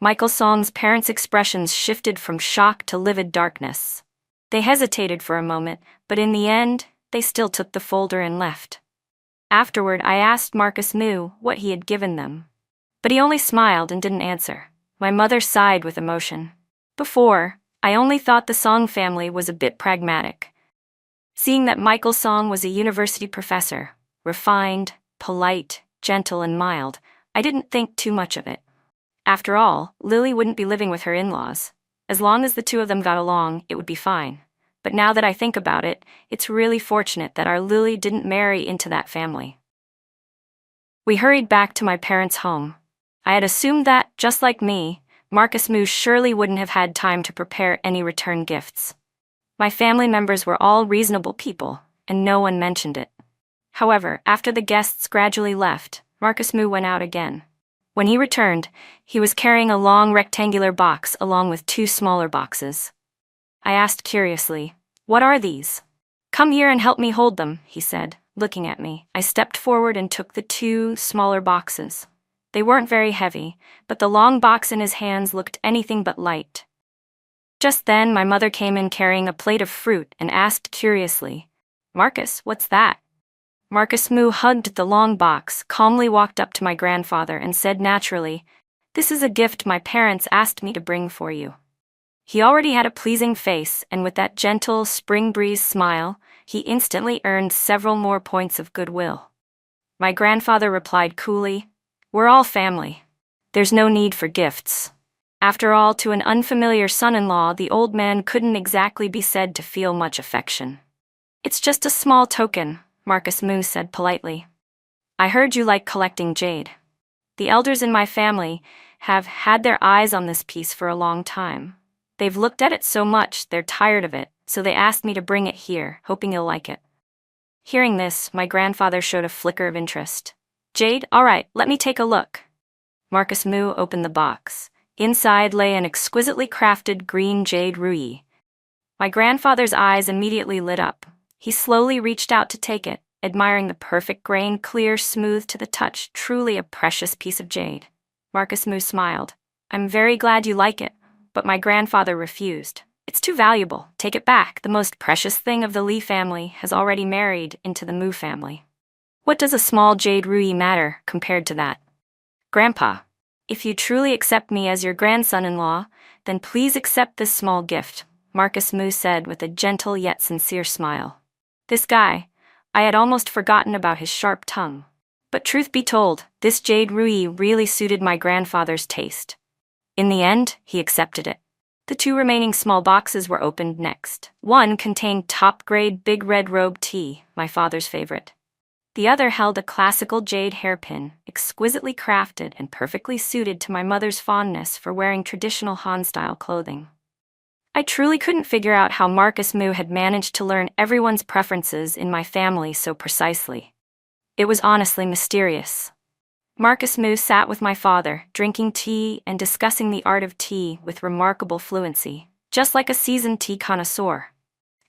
Michael Song's parents' expressions shifted from shock to livid darkness. They hesitated for a moment, but in the end, they still took the folder and left. Afterward, I asked Marcus Moo what he had given them. But he only smiled and didn't answer. My mother sighed with emotion. Before, I only thought the Song family was a bit pragmatic. Seeing that Michael Song was a university professor, refined, polite, gentle, and mild, I didn't think too much of it. After all, Lily wouldn't be living with her in-laws. As long as the two of them got along, it would be fine. But now that I think about it, it's really fortunate that our Lily didn't marry into that family. We hurried back to my parents' home. I had assumed that, just like me, Marcus Moo surely wouldn't have had time to prepare any return gifts. My family members were all reasonable people, and no one mentioned it. However, after the guests gradually left, Marcus Moo went out again. When he returned, he was carrying a long rectangular box along with two smaller boxes. I asked curiously, "What are these?" "Come here and help me hold them," he said, looking at me. I stepped forward and took the two smaller boxes. They weren't very heavy, but the long box in his hands looked anything but light. Just then, my mother came in carrying a plate of fruit and asked curiously, "Marcus, what's that?" Marcus Moo hugged the long box, calmly walked up to my grandfather and said naturally, "This is a gift my parents asked me to bring for you." He already had a pleasing face, and with that gentle spring breeze smile, he instantly earned several more points of goodwill. My grandfather replied coolly, "We're all family. There's no need for gifts." After all, to an unfamiliar son-in-law, the old man couldn't exactly be said to feel much affection. "It's just a small token," Marcus Moo said politely. "I heard you like collecting jade. The elders in my family have had their eyes on this piece for a long time. They've looked at it so much they're tired of it, so they asked me to bring it here, hoping you'll like it." Hearing this, my grandfather showed a flicker of interest. "Jade? All right, let me take a look." Marcus Moo opened the box. Inside lay an exquisitely crafted green jade ruyi. My grandfather's eyes immediately lit up. He slowly reached out to take it, admiring the perfect grain, clear, smooth to the touch, truly a precious piece of jade. Marcus Moo smiled. "I'm very glad you like it," but my grandfather refused. "It's too valuable. Take it back. The most precious thing of the Lee family has already married into the Moo family. What does a small jade ruyi matter compared to that?" "Grandpa, if you truly accept me as your grandson-in-law, then please accept this small gift," Marcus Moo said with a gentle yet sincere smile. This guy, I had almost forgotten about his sharp tongue. But truth be told, this jade ruyi really suited my grandfather's taste. In the end, he accepted it. The two remaining small boxes were opened next. One contained top-grade big red robe tea, my father's favorite. The other held a classical jade hairpin, exquisitely crafted and perfectly suited to my mother's fondness for wearing traditional Han-style clothing. I truly couldn't figure out how Marcus Moo had managed to learn everyone's preferences in my family so precisely. It was honestly mysterious. Marcus Moo sat with my father, drinking tea and discussing the art of tea with remarkable fluency, just like a seasoned tea connoisseur.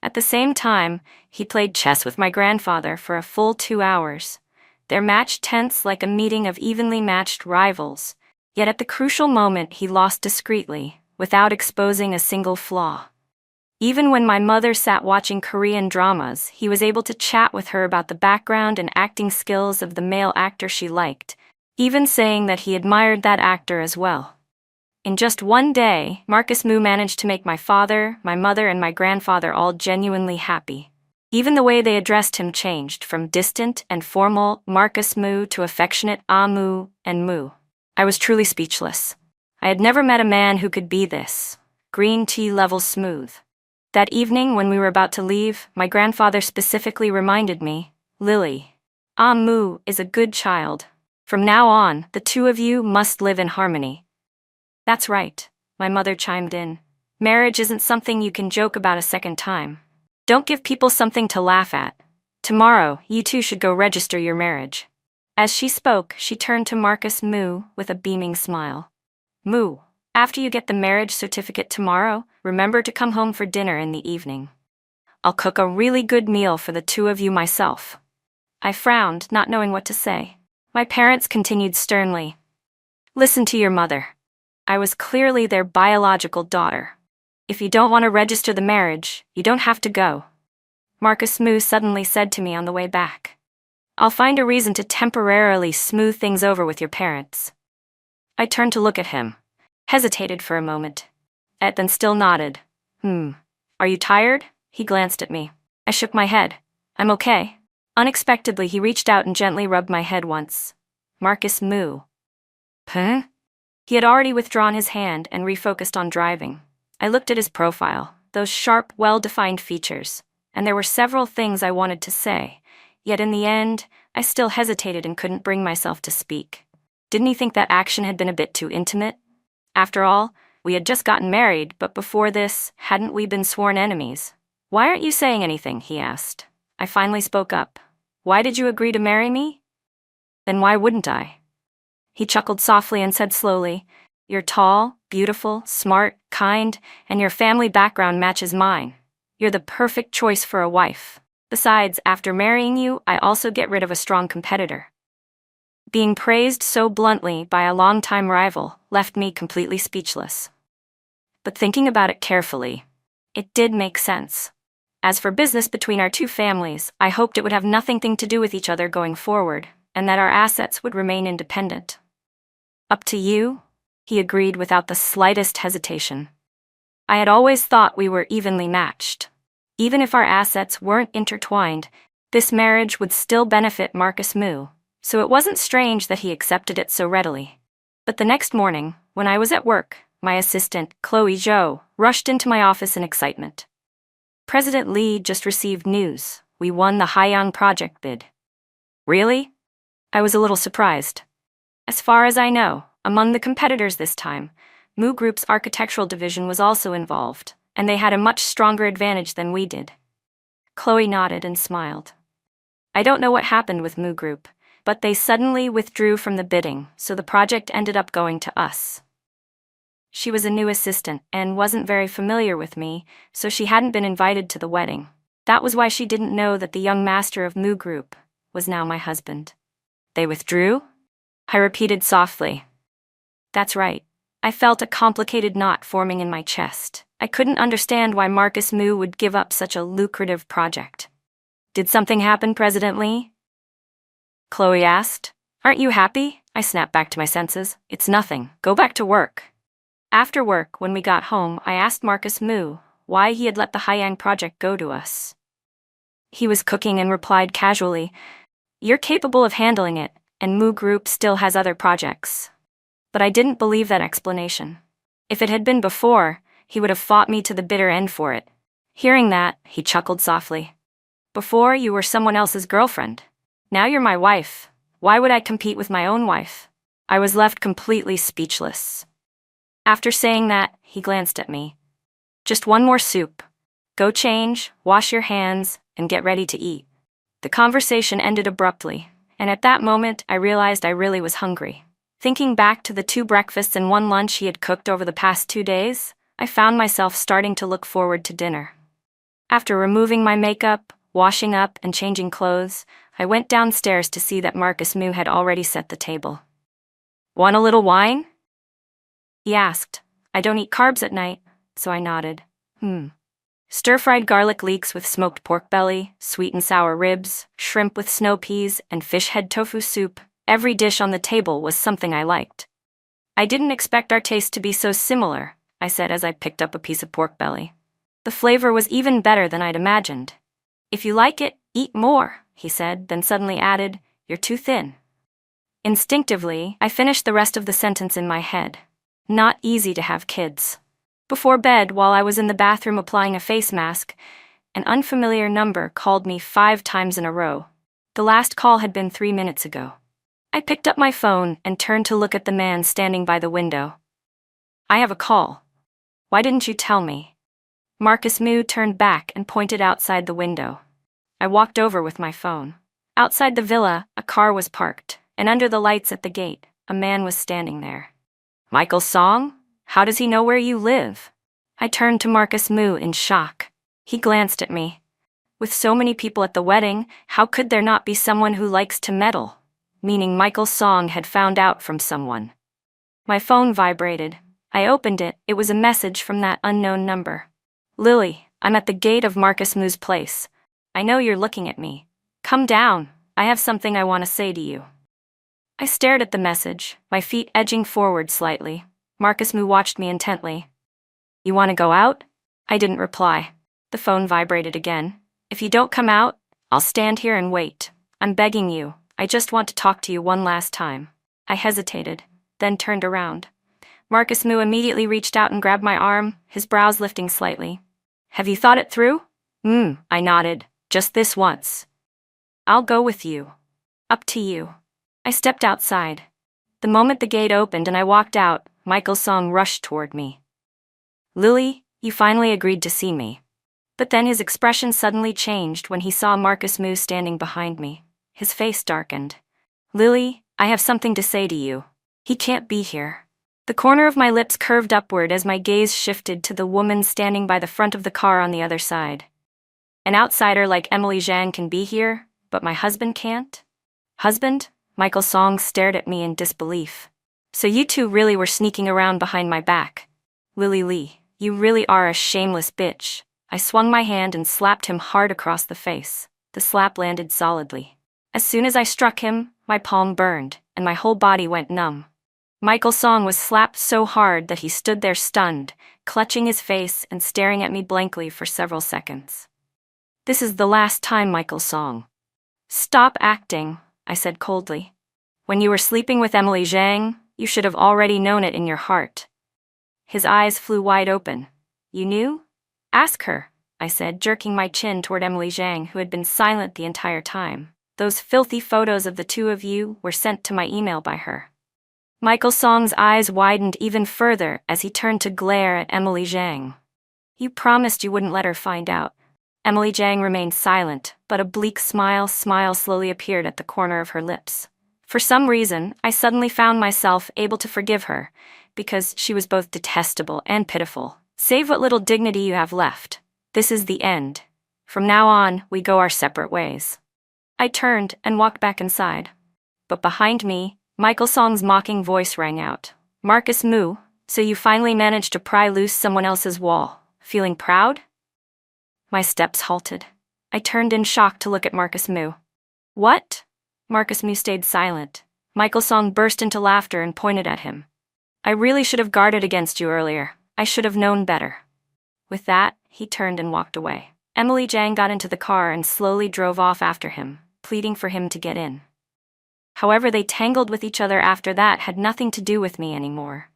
At the same time, he played chess with my grandfather for a full 2 hours. Their match tense like a meeting of evenly matched rivals, yet at the crucial moment he lost discreetly, without exposing a single flaw. Even when my mother sat watching Korean dramas, he was able to chat with her about the background and acting skills of the male actor she liked, even saying that he admired that actor as well. In just one day, Marcus Moo managed to make my father, my mother, and my grandfather all genuinely happy. Even the way they addressed him changed from distant and formal Marcus Moo to affectionate Moo and Moo. I was truly speechless. I had never met a man who could be this green tea level smooth. That evening, when we were about to leave, my grandfather specifically reminded me, "Lily, Moo is a good child. From now on, the two of you must live in harmony." "That's right," my mother chimed in. "Marriage isn't something you can joke about a second time. Don't give people something to laugh at. Tomorrow, you two should go register your marriage." As she spoke, she turned to Marcus Moo with a beaming smile. "Moo, after you get the marriage certificate tomorrow, remember to come home for dinner in the evening. I'll cook a really good meal for the two of you myself." I frowned, not knowing what to say. My parents continued sternly. "Listen to your mother. I was clearly their biological daughter. If you don't want to register the marriage, you don't have to go." Marcus Moo suddenly said to me on the way back. "I'll find a reason to temporarily smooth things over with your parents." I turned to look at him, hesitated for a moment, and then still nodded. Are you tired?" He glanced at me. I shook my head. "I'm okay." Unexpectedly, he reached out and gently rubbed my head once. "Marcus Moo." "Huh?" He had already withdrawn his hand and refocused on driving. I looked at his profile, those sharp, well-defined features, and there were several things I wanted to say, yet in the end, I still hesitated and couldn't bring myself to speak. Didn't he think that action had been a bit too intimate? After all, we had just gotten married, but before this, hadn't we been sworn enemies? "Why aren't you saying anything?" he asked. I finally spoke up. "Why did you agree to marry me?" "Then why wouldn't I?" He chuckled softly and said slowly, "You're tall, beautiful, smart, kind, and your family background matches mine. You're the perfect choice for a wife. Besides, after marrying you, I also get rid of a strong competitor." Being praised so bluntly by a longtime rival left me completely speechless. But thinking about it carefully, it did make sense. As for business between our two families, I hoped it would have nothing to do with each other going forward, and that our assets would remain independent. "Up to you," he agreed without the slightest hesitation. I had always thought we were evenly matched. Even if our assets weren't intertwined, this marriage would still benefit Marcus Moo, so it wasn't strange that he accepted it so readily. But the next morning, when I was at work, my assistant, Chloe Zhou, rushed into my office in excitement. "President Lee just received news. We won the Haiyang project bid." "Really?" I was a little surprised. As far as I know, among the competitors this time, Moo Group's architectural division was also involved, and they had a much stronger advantage than we did. Chloe nodded and smiled. "I don't know what happened with Moo Group, but they suddenly withdrew from the bidding, so the project ended up going to us." She was a new assistant and wasn't very familiar with me, so she hadn't been invited to the wedding. That was why she didn't know that the young master of Moo Group was now my husband. "They withdrew?" I repeated softly. "That's right." I felt a complicated knot forming in my chest. I couldn't understand why Marcus Moo would give up such a lucrative project. "Did something happen, President Lee?" Chloe asked. "Aren't you happy?" I snapped back to my senses. "It's nothing. Go back to work." After work, when we got home, I asked Marcus Moo why he had let the Haiyang project go to us. He was cooking and replied casually, "You're capable of handling it, and Moo Group still has other projects." But I didn't believe that explanation. If it had been before, he would have fought me to the bitter end for it. Hearing that, he chuckled softly. "Before, you were someone else's girlfriend. Now you're my wife. Why would I compete with my own wife? I was left completely speechless. After saying that, he glanced at me. Just one more soup. Go change, wash your hands, and get ready to eat. The conversation ended abruptly, and at that moment I realized I really was hungry. Thinking back to the 2 breakfasts and 1 lunch he had cooked over the past 2 days, I found myself starting to look forward to dinner. After removing my makeup, washing up, and changing clothes, I went downstairs to see that Marcus Moo had already set the table. Want a little wine? He asked. I don't eat carbs at night, so I nodded. Stir-fried garlic leeks with smoked pork belly, sweet and sour ribs, shrimp with snow peas, and fish head tofu soup. Every dish on the table was something I liked. I didn't expect our taste to be so similar, I said as I picked up a piece of pork belly. The flavor was even better than I'd imagined. If you like it, eat more, he said, then suddenly added, you're too thin. Instinctively, I finished the rest of the sentence in my head. Not easy to have kids. Before bed, while I was in the bathroom applying a face mask, an unfamiliar number called me 5 times in a row. The last call had been 3 minutes ago. I picked up my phone and turned to look at the man standing by the window. I have a call. Why didn't you tell me? Marcus Moo turned back and pointed outside the window. I walked over with my phone. Outside the villa, a car was parked, and under the lights at the gate, a man was standing there. Michael Song? How does he know where you live? I turned to Marcus Moo in shock. He glanced at me. With so many people at the wedding, how could there not be someone who likes to meddle? Meaning Michael Song had found out from someone. My phone vibrated. I opened it. It was a message from that unknown number. Lily, I'm at the gate of Marcus Moo's place. I know you're looking at me. Come down. I have something I want to say to you. I stared at the message, my feet edging forward slightly. Marcus Moo watched me intently. You want to go out? I didn't reply. The phone vibrated again. If you don't come out, I'll stand here and wait. I'm begging you. I just want to talk to you one last time. I hesitated, then turned around. Marcus Moo immediately reached out and grabbed my arm, his brows lifting slightly. Have you thought it through? I nodded. Just this once. I'll go with you. Up to you. I stepped outside. The moment the gate opened and I walked out, Michael Song rushed toward me. Lily, you finally agreed to see me. But then his expression suddenly changed when he saw Marcus Moo standing behind me. His face darkened. Lily, I have something to say to you. He can't be here. The corner of my lips curved upward as my gaze shifted to the woman standing by the front of the car on the other side. An outsider like Emily Zhang can be here, but my husband can't? Husband? Michael Song stared at me in disbelief. So you two really were sneaking around behind my back. Lily Lee, you really are a shameless bitch. I swung my hand and slapped him hard across the face. The slap landed solidly. As soon as I struck him, my palm burned, and my whole body went numb. Michael Song was slapped so hard that he stood there stunned, clutching his face and staring at me blankly for several seconds. This is the last time, Michael Song. Stop acting, I said coldly. When you were sleeping with Emily Zhang, you should have already known it in your heart. His eyes flew wide open. You knew? Ask her, I said, jerking my chin toward Emily Zhang, who had been silent the entire time. Those filthy photos of the two of you were sent to my email by her. Michael Song's eyes widened even further as he turned to glare at Emily Zhang. You promised you wouldn't let her find out. Emily Zhang remained silent, but a bleak smile slowly appeared at the corner of her lips. For some reason, I suddenly found myself able to forgive her, because she was both detestable and pitiful. Save what little dignity you have left. This is the end. From now on, we go our separate ways. I turned and walked back inside. But behind me, Michael Song's mocking voice rang out. Marcus Moo, so you finally managed to pry loose someone else's wall. Feeling proud? My steps halted. I turned in shock to look at Marcus Moo. What? Marcus Moo stayed silent. Michael Song burst into laughter and pointed at him. I really should have guarded against you earlier. I should have known better. With that, he turned and walked away. Emily Zhang got into the car and slowly drove off after him, pleading for him to get in. However they tangled with each other after that had nothing to do with me anymore.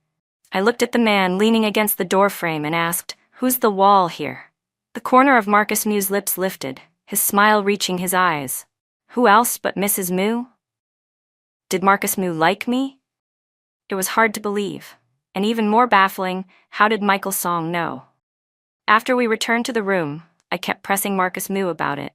I looked at the man leaning against the doorframe and asked, Who's the wall here? The corner of Marcus Moo's lips lifted, his smile reaching his eyes. Who else but Mrs. Moo? Did Marcus Moo like me? It was hard to believe. And even more baffling, how did Michael Song know? After we returned to the room, I kept pressing Marcus Moo about it.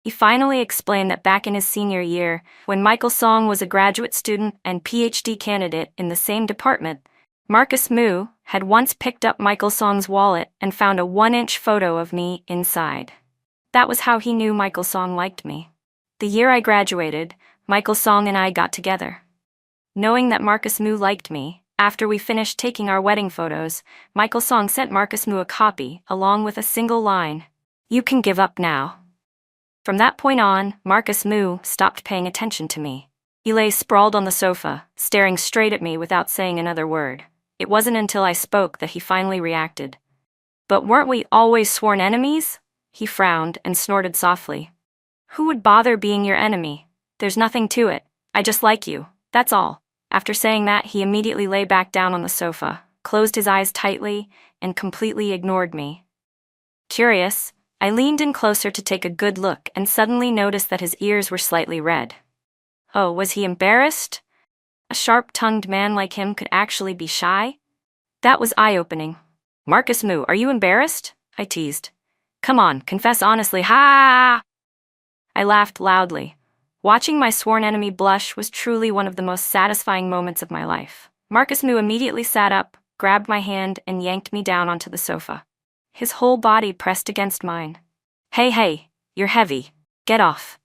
He finally explained that back in his senior year, when Michael Song was a graduate student and PhD candidate in the same department, Marcus Moo had once picked up Michael Song's wallet and found a 1-inch photo of me inside. That was how he knew Michael Song liked me. The year I graduated, Michael Song and I got together. Knowing that Marcus Moo liked me, after we finished taking our wedding photos, Michael Song sent Marcus Moo a copy, along with a single line, "You can give up now." From that point on, Marcus Moo stopped paying attention to me. He lay sprawled on the sofa, staring straight at me without saying another word. It wasn't until I spoke that he finally reacted. "But weren't we always sworn enemies?" He frowned and snorted softly. "Who would bother being your enemy? There's nothing to it. I just like you, that's all." After saying that, he immediately lay back down on the sofa, closed his eyes tightly, and completely ignored me. Curious, I leaned in closer to take a good look and suddenly noticed that his ears were slightly red. Oh, was he embarrassed? A sharp-tongued man like him could actually be shy? That was eye-opening. "Marcus Moo, are you embarrassed?" I teased. "Come on, confess honestly, ha!" I laughed loudly. Watching my sworn enemy blush was truly one of the most satisfying moments of my life. Marcus Moo immediately sat up, grabbed my hand, and yanked me down onto the sofa. His whole body pressed against mine. Hey, you're heavy. Get off."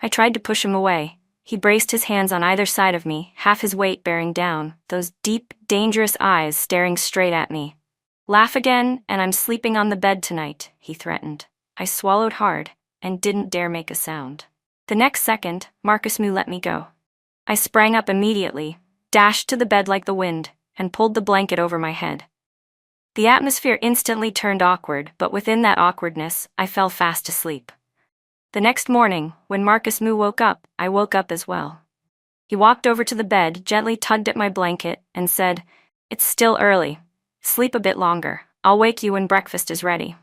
I tried to push him away. He braced his hands on either side of me, half his weight bearing down, those deep, dangerous eyes staring straight at me. "Laugh again, and I'm sleeping on the bed tonight," he threatened. I swallowed hard and didn't dare make a sound. The next second, Marcus Moo let me go. I sprang up immediately, dashed to the bed like the wind, and pulled the blanket over my head. The atmosphere instantly turned awkward, but within that awkwardness, I fell fast asleep. The next morning, when Marcus Moo woke up, I woke up as well. He walked over to the bed, gently tugged at my blanket, and said, "It's still early. Sleep a bit longer. I'll wake you when breakfast is ready."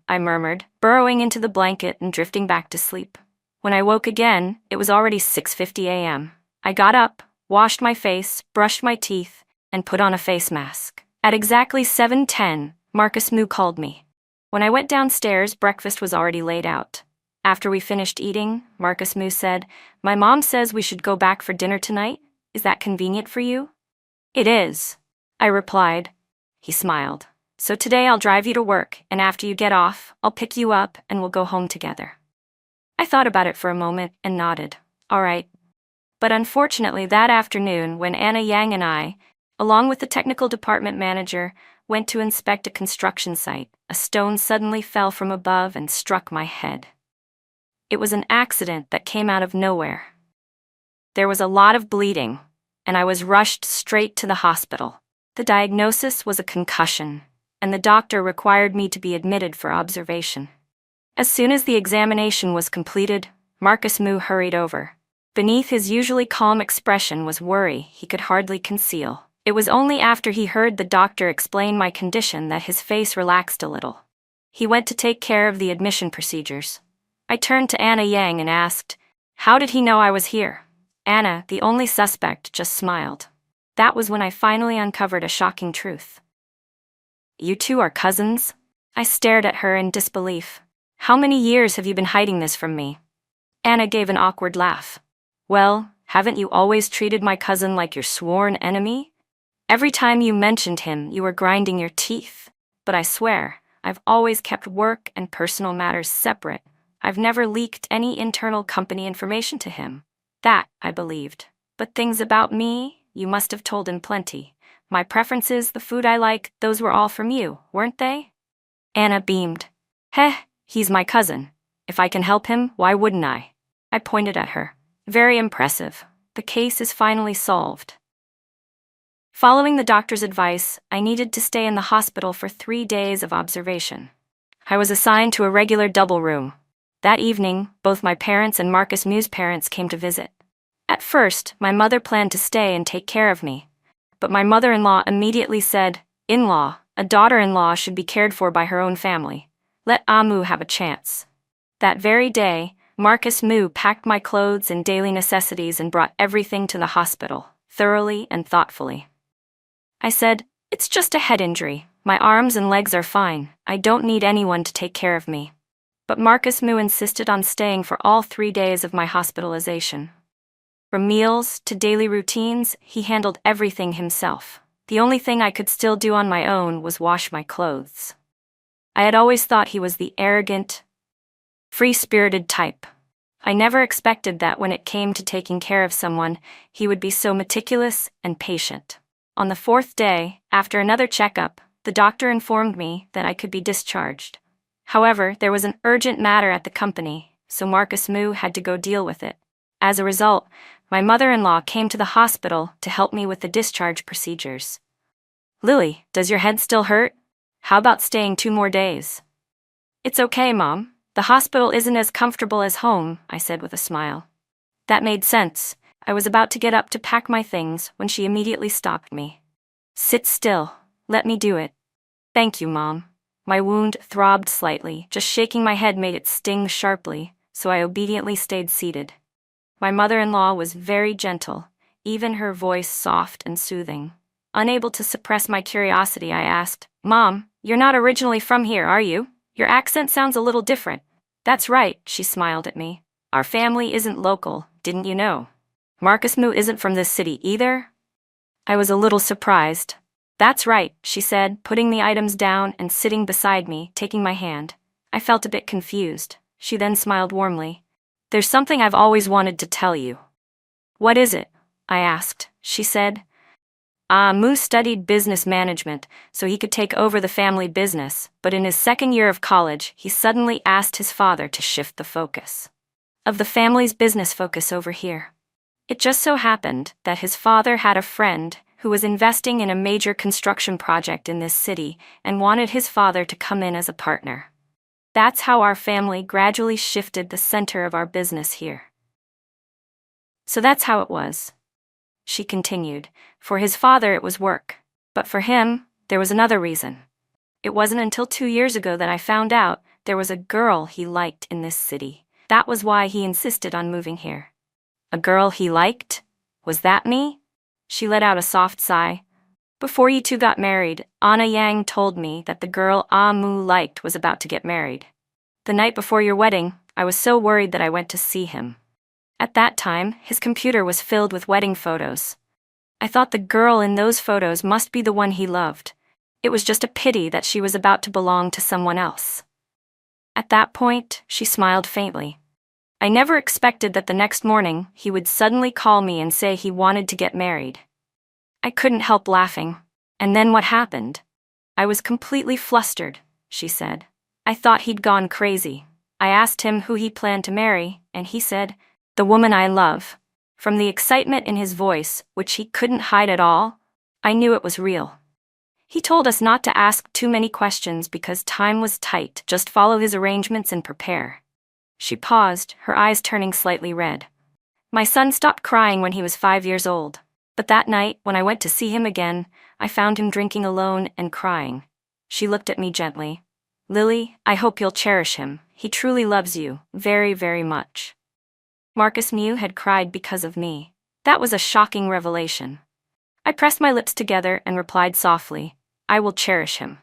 I murmured, burrowing into the blanket and drifting back to sleep. When I woke again, it was already 6:50 a.m. I got up, washed my face, brushed my teeth, and put on a face mask. At exactly 7:10, Marcus Moo called me. When I went downstairs, breakfast was already laid out. After we finished eating, Marcus Moo said, "My mom says we should go back for dinner tonight. Is that convenient for you?" "It is," I replied. He smiled. "So today I'll drive you to work, and after you get off, I'll pick you up and we'll go home together." I thought about it for a moment and nodded. All right. But unfortunately that afternoon, when Anna Yang and I, along with the technical department manager, went to inspect a construction site, a stone suddenly fell from above and struck my head. It was an accident that came out of nowhere. There was a lot of bleeding, and I was rushed straight to the hospital. The diagnosis was a concussion, and the doctor required me to be admitted for observation. As soon as the examination was completed, Marcus Moo hurried over. Beneath his usually calm expression was worry he could hardly conceal. It was only after he heard the doctor explain my condition that his face relaxed a little. He went to take care of the admission procedures. I turned to Anna Yang and asked, "How did he know I was here?" Anna, the only suspect, just smiled. That was when I finally uncovered a shocking truth. "You two are cousins?" I stared at her in disbelief. "How many years have you been hiding this from me?" Anna gave an awkward laugh. "Well, haven't you always treated my cousin like your sworn enemy? Every time you mentioned him, you were grinding your teeth. But I swear, I've always kept work and personal matters separate. I've never leaked any internal company information to him. That, I believed. But things about me, you must have told him plenty. My preferences, the food I like, those were all from you, weren't they?" Anna beamed. "Heh, he's my cousin. If I can help him, why wouldn't I?" I pointed at her. "Very impressive. The case is finally solved." Following the doctor's advice, I needed to stay in the hospital for 3 days of observation. I was assigned to a regular double room. That evening, both my parents and Marcus Moo's parents came to visit. At first, my mother planned to stay and take care of me. But my mother-in-law immediately said, "In-law, a daughter-in-law should be cared for by her own family. Let Amu have a chance." That very day, Marcus Moo packed my clothes and daily necessities and brought everything to the hospital, thoroughly and thoughtfully. I said, "It's just a head injury. My arms and legs are fine. I don't need anyone to take care of me." But Marcus Moo insisted on staying for all 3 days of my hospitalization. From meals to daily routines, he handled everything himself. The only thing I could still do on my own was wash my clothes. I had always thought he was the arrogant, free-spirited type. I never expected that when it came to taking care of someone, he would be so meticulous and patient. On the 4th day, after another checkup, the doctor informed me that I could be discharged. However, there was an urgent matter at the company, so Marcus Moo had to go deal with it. As a result, my mother-in-law came to the hospital to help me with the discharge procedures. "Lily, does your head still hurt? How about staying 2 more days?" "It's okay, Mom. The hospital isn't as comfortable as home," I said with a smile. That made sense. I was about to get up to pack my things when she immediately stopped me. "Sit still. Let me do it." "Thank you, Mom." My wound throbbed slightly. Just shaking my head made it sting sharply, so I obediently stayed seated. My mother-in-law was very gentle, even her voice soft and soothing. Unable to suppress my curiosity, I asked, "Mom, you're not originally from here, are you? Your accent sounds a little different." "That's right," she smiled at me. "Our family isn't local, didn't you know? Marcus Moo isn't from this city either?" I was a little surprised. "That's right," she said, putting the items down and sitting beside me, taking my hand. I felt a bit confused. She then smiled warmly. "There's something I've always wanted to tell you." "What is it?" I asked. She said, Moo studied business management so he could take over the family business, but in his 2nd year of college, he suddenly asked his father to shift the focus of the family's business focus over here. It just so happened that his father had a friend who was investing in a major construction project in this city and wanted his father to come in as a partner. That's how our family gradually shifted the center of our business here. "So that's how it was," she continued. "For his father it was work. But for him, there was another reason. It wasn't until 2 years ago that I found out there was a girl he liked in this city. That was why he insisted on moving here." "A girl he liked? Was that me?" She let out a soft sigh. "Before you two got married, Anna Yang told me that the girl Moo liked was about to get married. The night before your wedding, I was so worried that I went to see him. At that time, his computer was filled with wedding photos. I thought the girl in those photos must be the one he loved. It was just a pity that she was about to belong to someone else." At that point, she smiled faintly. I never expected that the next morning he would suddenly call me and say he wanted to get married. I couldn't help laughing. "And then what happened?" "I was completely flustered," she said. "I thought he'd gone crazy. I asked him who he planned to marry, and he said, 'The woman I love.'" From the excitement in his voice, which he couldn't hide at all, I knew it was real. He told us not to ask too many questions because time was tight, just follow his arrangements and prepare. She paused, her eyes turning slightly red. "My son stopped crying when he was 5 years old. But that night, when I went to see him again, I found him drinking alone and crying." She looked at me gently. "Lily, I hope you'll cherish him. He truly loves you, very, very much." Marcus Moo had cried because of me. That was a shocking revelation. I pressed my lips together and replied softly, "I will cherish him."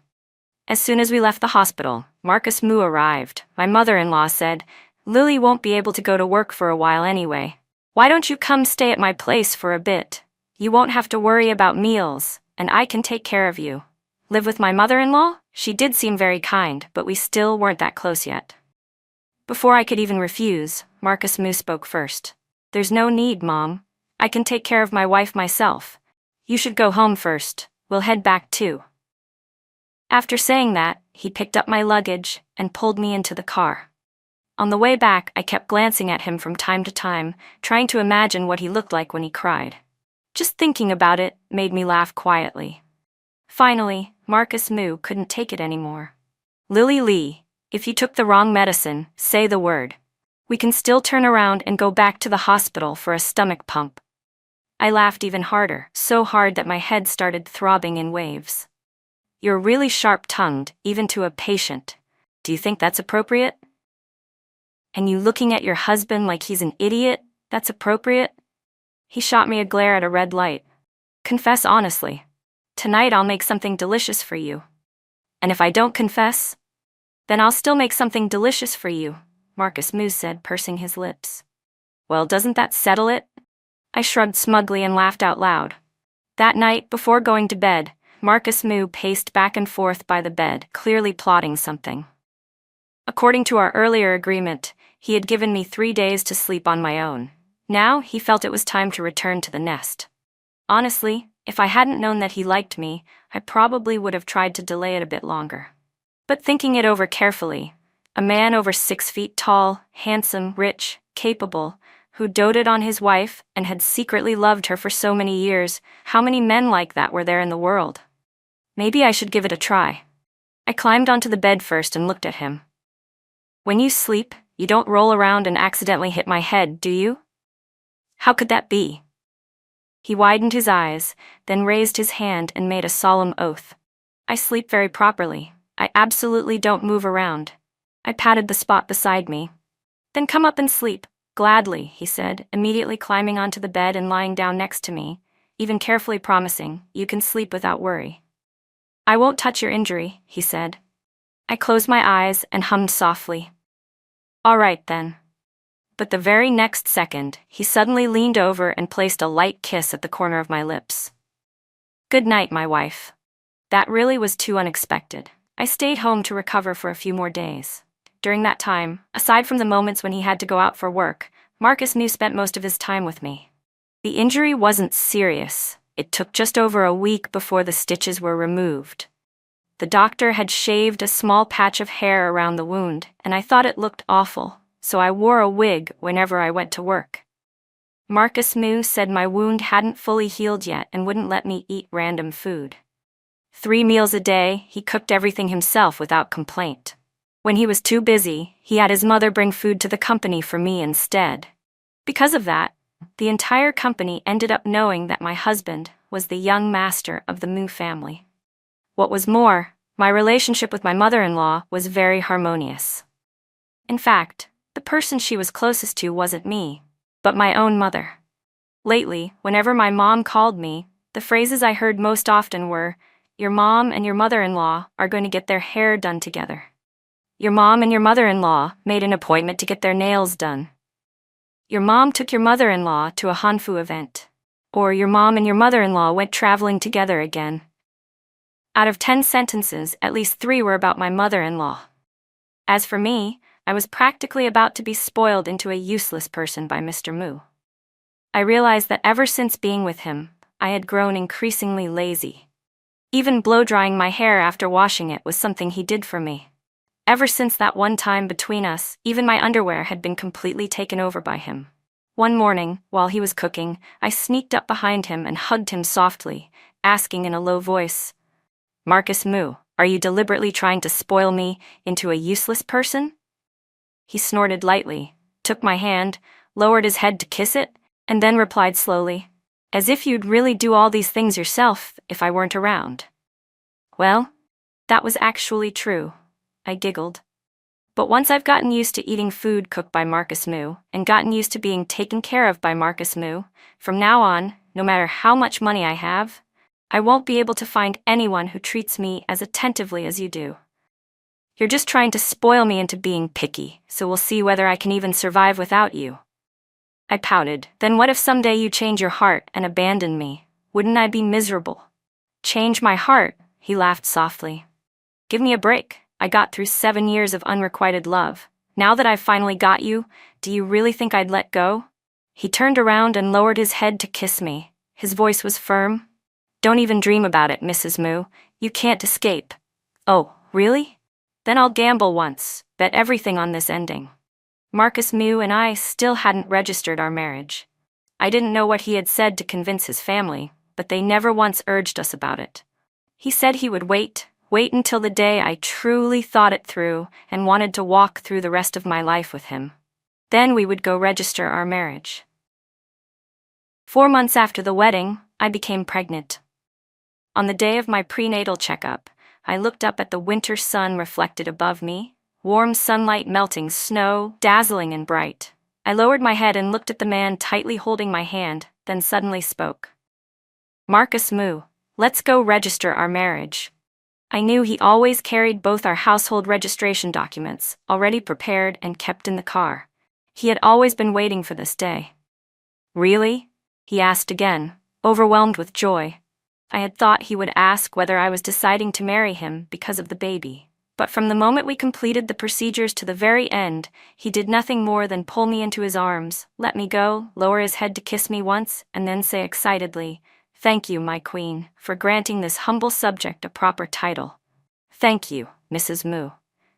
As soon as we left the hospital, Marcus Moo arrived. My mother-in-law said, "Lily won't be able to go to work for a while anyway. Why don't you come stay at my place for a bit? You won't have to worry about meals, and I can take care of you." Live with my mother-in-law? She did seem very kind, but we still weren't that close yet. Before I could even refuse, Marcus Moo spoke first. "There's no need, Mom. I can take care of my wife myself. You should go home first. We'll head back too." After saying that, he picked up my luggage and pulled me into the car. On the way back, I kept glancing at him from time to time, trying to imagine what he looked like when he cried. Just thinking about it made me laugh quietly. Finally, Marcus Moo couldn't take it anymore. "Lily Lee, if you took the wrong medicine, say the word. We can still turn around and go back to the hospital for a stomach pump." I laughed even harder, so hard that my head started throbbing in waves. "You're really sharp-tongued, even to a patient. Do you think that's appropriate?" And you looking at your husband like he's an idiot? That's appropriate? He shot me a glare at a red light. Confess honestly. Tonight I'll make something delicious for you. And if I don't confess, then I'll still make something delicious for you, Marcus Moo said, pursing his lips. Well, doesn't that settle it? I shrugged smugly and laughed out loud. That night, before going to bed, Marcus Moo paced back and forth by the bed, clearly plotting something. According to our earlier agreement, he had given me 3 days to sleep on my own. Now, he felt it was time to return to the nest. Honestly, if I hadn't known that he liked me, I probably would have tried to delay it a bit longer. But thinking it over carefully, a man over 6 feet tall, handsome, rich, capable, who doted on his wife and had secretly loved her for so many years, how many men like that were there in the world? Maybe I should give it a try. I climbed onto the bed first and looked at him. When you sleep, you don't roll around and accidentally hit my head, do you? How could that be? He widened his eyes, then raised his hand and made a solemn oath. I sleep very properly. I absolutely don't move around. I patted the spot beside me. Then come up and sleep. Gladly, he said, immediately climbing onto the bed and lying down next to me, even carefully promising, you can sleep without worry. I won't touch your injury, he said. I closed my eyes and hummed softly. All right then. But the very next second, he suddenly leaned over and placed a light kiss at the corner of my lips. Good night, my wife. That really was too unexpected. I stayed home to recover for a few more days. During that time, aside from the moments when he had to go out for work, Marcus Moo spent most of his time with me. The injury wasn't serious. It took just over a week before the stitches were removed. The doctor had shaved a small patch of hair around the wound, and I thought it looked awful, so I wore a wig whenever I went to work. Marcus Moo said my wound hadn't fully healed yet and wouldn't let me eat random food. 3 meals a day, he cooked everything himself without complaint. When he was too busy, he had his mother bring food to the company for me instead. Because of that, the entire company ended up knowing that my husband was the young master of the Moo family. What was more, my relationship with my mother-in-law was very harmonious. In fact, the person she was closest to wasn't me, but my own mother. Lately, whenever my mom called me, the phrases I heard most often were, "Your mom and your mother-in-law are going to get their hair done together." "Your mom and your mother-in-law made an appointment to get their nails done." "Your mom took your mother-in-law to a Hanfu event." Or "Your mom and your mother-in-law went traveling together again." Out of 10 sentences, at least 3 were about my mother-in-law. As for me, I was practically about to be spoiled into a useless person by Mr. Moo. I realized that ever since being with him, I had grown increasingly lazy. Even blow-drying my hair after washing it was something he did for me. Ever since that one time between us, even my underwear had been completely taken over by him. One morning, while he was cooking, I sneaked up behind him and hugged him softly, asking in a low voice, "Marcus Moo, are you deliberately trying to spoil me into a useless person?" He snorted lightly, took my hand, lowered his head to kiss it, and then replied slowly, "As if you'd really do all these things yourself if I weren't around." Well, that was actually true. I giggled. But once I've gotten used to eating food cooked by Marcus Moo, and gotten used to being taken care of by Marcus Moo, from now on, no matter how much money I have, I won't be able to find anyone who treats me as attentively as you do. You're just trying to spoil me into being picky, so we'll see whether I can even survive without you. I pouted. Then what if someday you change your heart and abandon me? Wouldn't I be miserable? Change my heart? He laughed softly. Give me a break. I got through 7 years of unrequited love. Now that I've finally got you, do you really think I'd let go? He turned around and lowered his head to kiss me. His voice was firm. Don't even dream about it, Mrs. Moo. You can't escape. Oh, really? Then I'll gamble once, bet everything on this ending. Marcus Moo and I still hadn't registered our marriage. I didn't know what he had said to convince his family, but they never once urged us about it. He said he would wait until the day I truly thought it through and wanted to walk through the rest of my life with him. Then we would go register our marriage. 4 months after the wedding, I became pregnant. On the day of my prenatal checkup, I looked up at the winter sun reflected above me, warm sunlight melting snow, dazzling and bright. I lowered my head and looked at the man tightly holding my hand, then suddenly spoke. Marcus Moo, let's go register our marriage. I knew he always carried both our household registration documents, already prepared and kept in the car. He had always been waiting for this day. Really? He asked again, overwhelmed with joy. I had thought he would ask whether I was deciding to marry him because of the baby. But from the moment we completed the procedures to the very end, he did nothing more than pull me into his arms, let me go, lower his head to kiss me once, and then say excitedly, "Thank you, my queen, for granting this humble subject a proper title. Thank you, Mrs. Moo.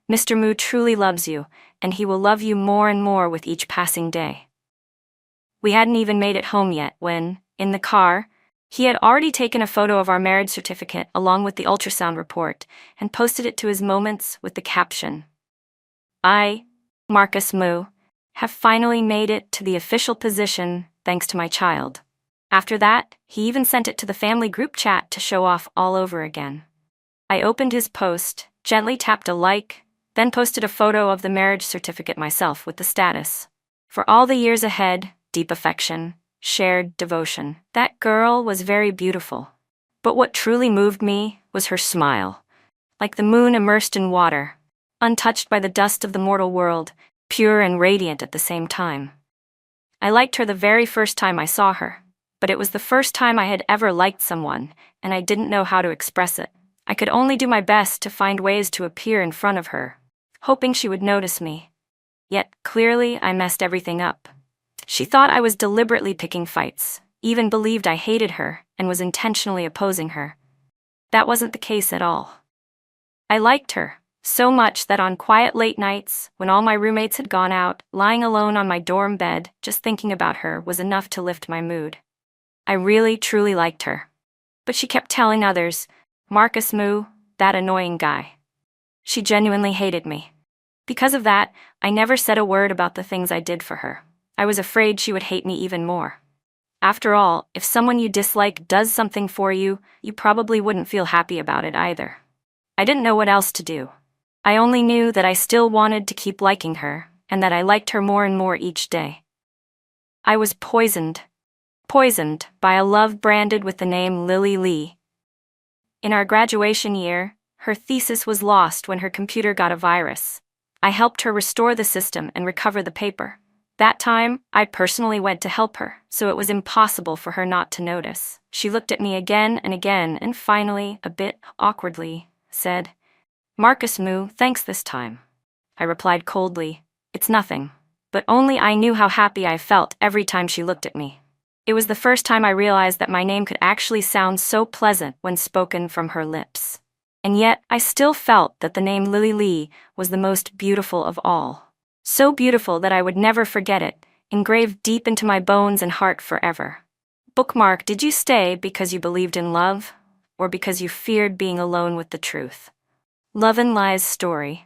Mr. Moo truly loves you, and he will love you more and more with each passing day." We hadn't even made it home yet when, in the car, he had already taken a photo of our marriage certificate along with the ultrasound report and posted it to his Moments with the caption, "I, Marcus Moo, have finally made it to the official position thanks to my child." After that, he even sent it to the family group chat to show off all over again. I opened his post, gently tapped a like, then posted a photo of the marriage certificate myself with the status, "For all the years ahead, deep affection, shared devotion." That girl was very beautiful. But what truly moved me was her smile. Like the moon immersed in water, untouched by the dust of the mortal world, pure and radiant at the same time. I liked her the very first time I saw her, but it was the first time I had ever liked someone, and I didn't know how to express it. I could only do my best to find ways to appear in front of her, hoping she would notice me. Yet, clearly, I messed everything up. She thought I was deliberately picking fights, even believed I hated her and was intentionally opposing her. That wasn't the case at all. I liked her, so much that on quiet late nights, when all my roommates had gone out, lying alone on my dorm bed, just thinking about her was enough to lift my mood. I really, truly liked her. But she kept telling others, "Marcus Moo, that annoying guy." She genuinely hated me. Because of that, I never said a word about the things I did for her. I was afraid she would hate me even more. After all, if someone you dislike does something for you, you probably wouldn't feel happy about it either. I didn't know what else to do. I only knew that I still wanted to keep liking her, and that I liked her more and more each day. I was poisoned by a love branded with the name Lily Lee. In our graduation year, her thesis was lost when her computer got a virus. I helped her restore the system and recover the paper. That time, I personally went to help her, so it was impossible for her not to notice. She looked at me again and finally, a bit awkwardly, said, "Marcus Moo, thanks this time." I replied coldly, "It's nothing." But only I knew how happy I felt every time she looked at me. It was the first time I realized that my name could actually sound so pleasant when spoken from her lips. And yet, I still felt that the name Lily Lee was the most beautiful of all. So beautiful that I would never forget it, engraved deep into my bones and heart forever. Bookmark, did you stay because you believed in love, or because you feared being alone with the truth? Love and Lie's story.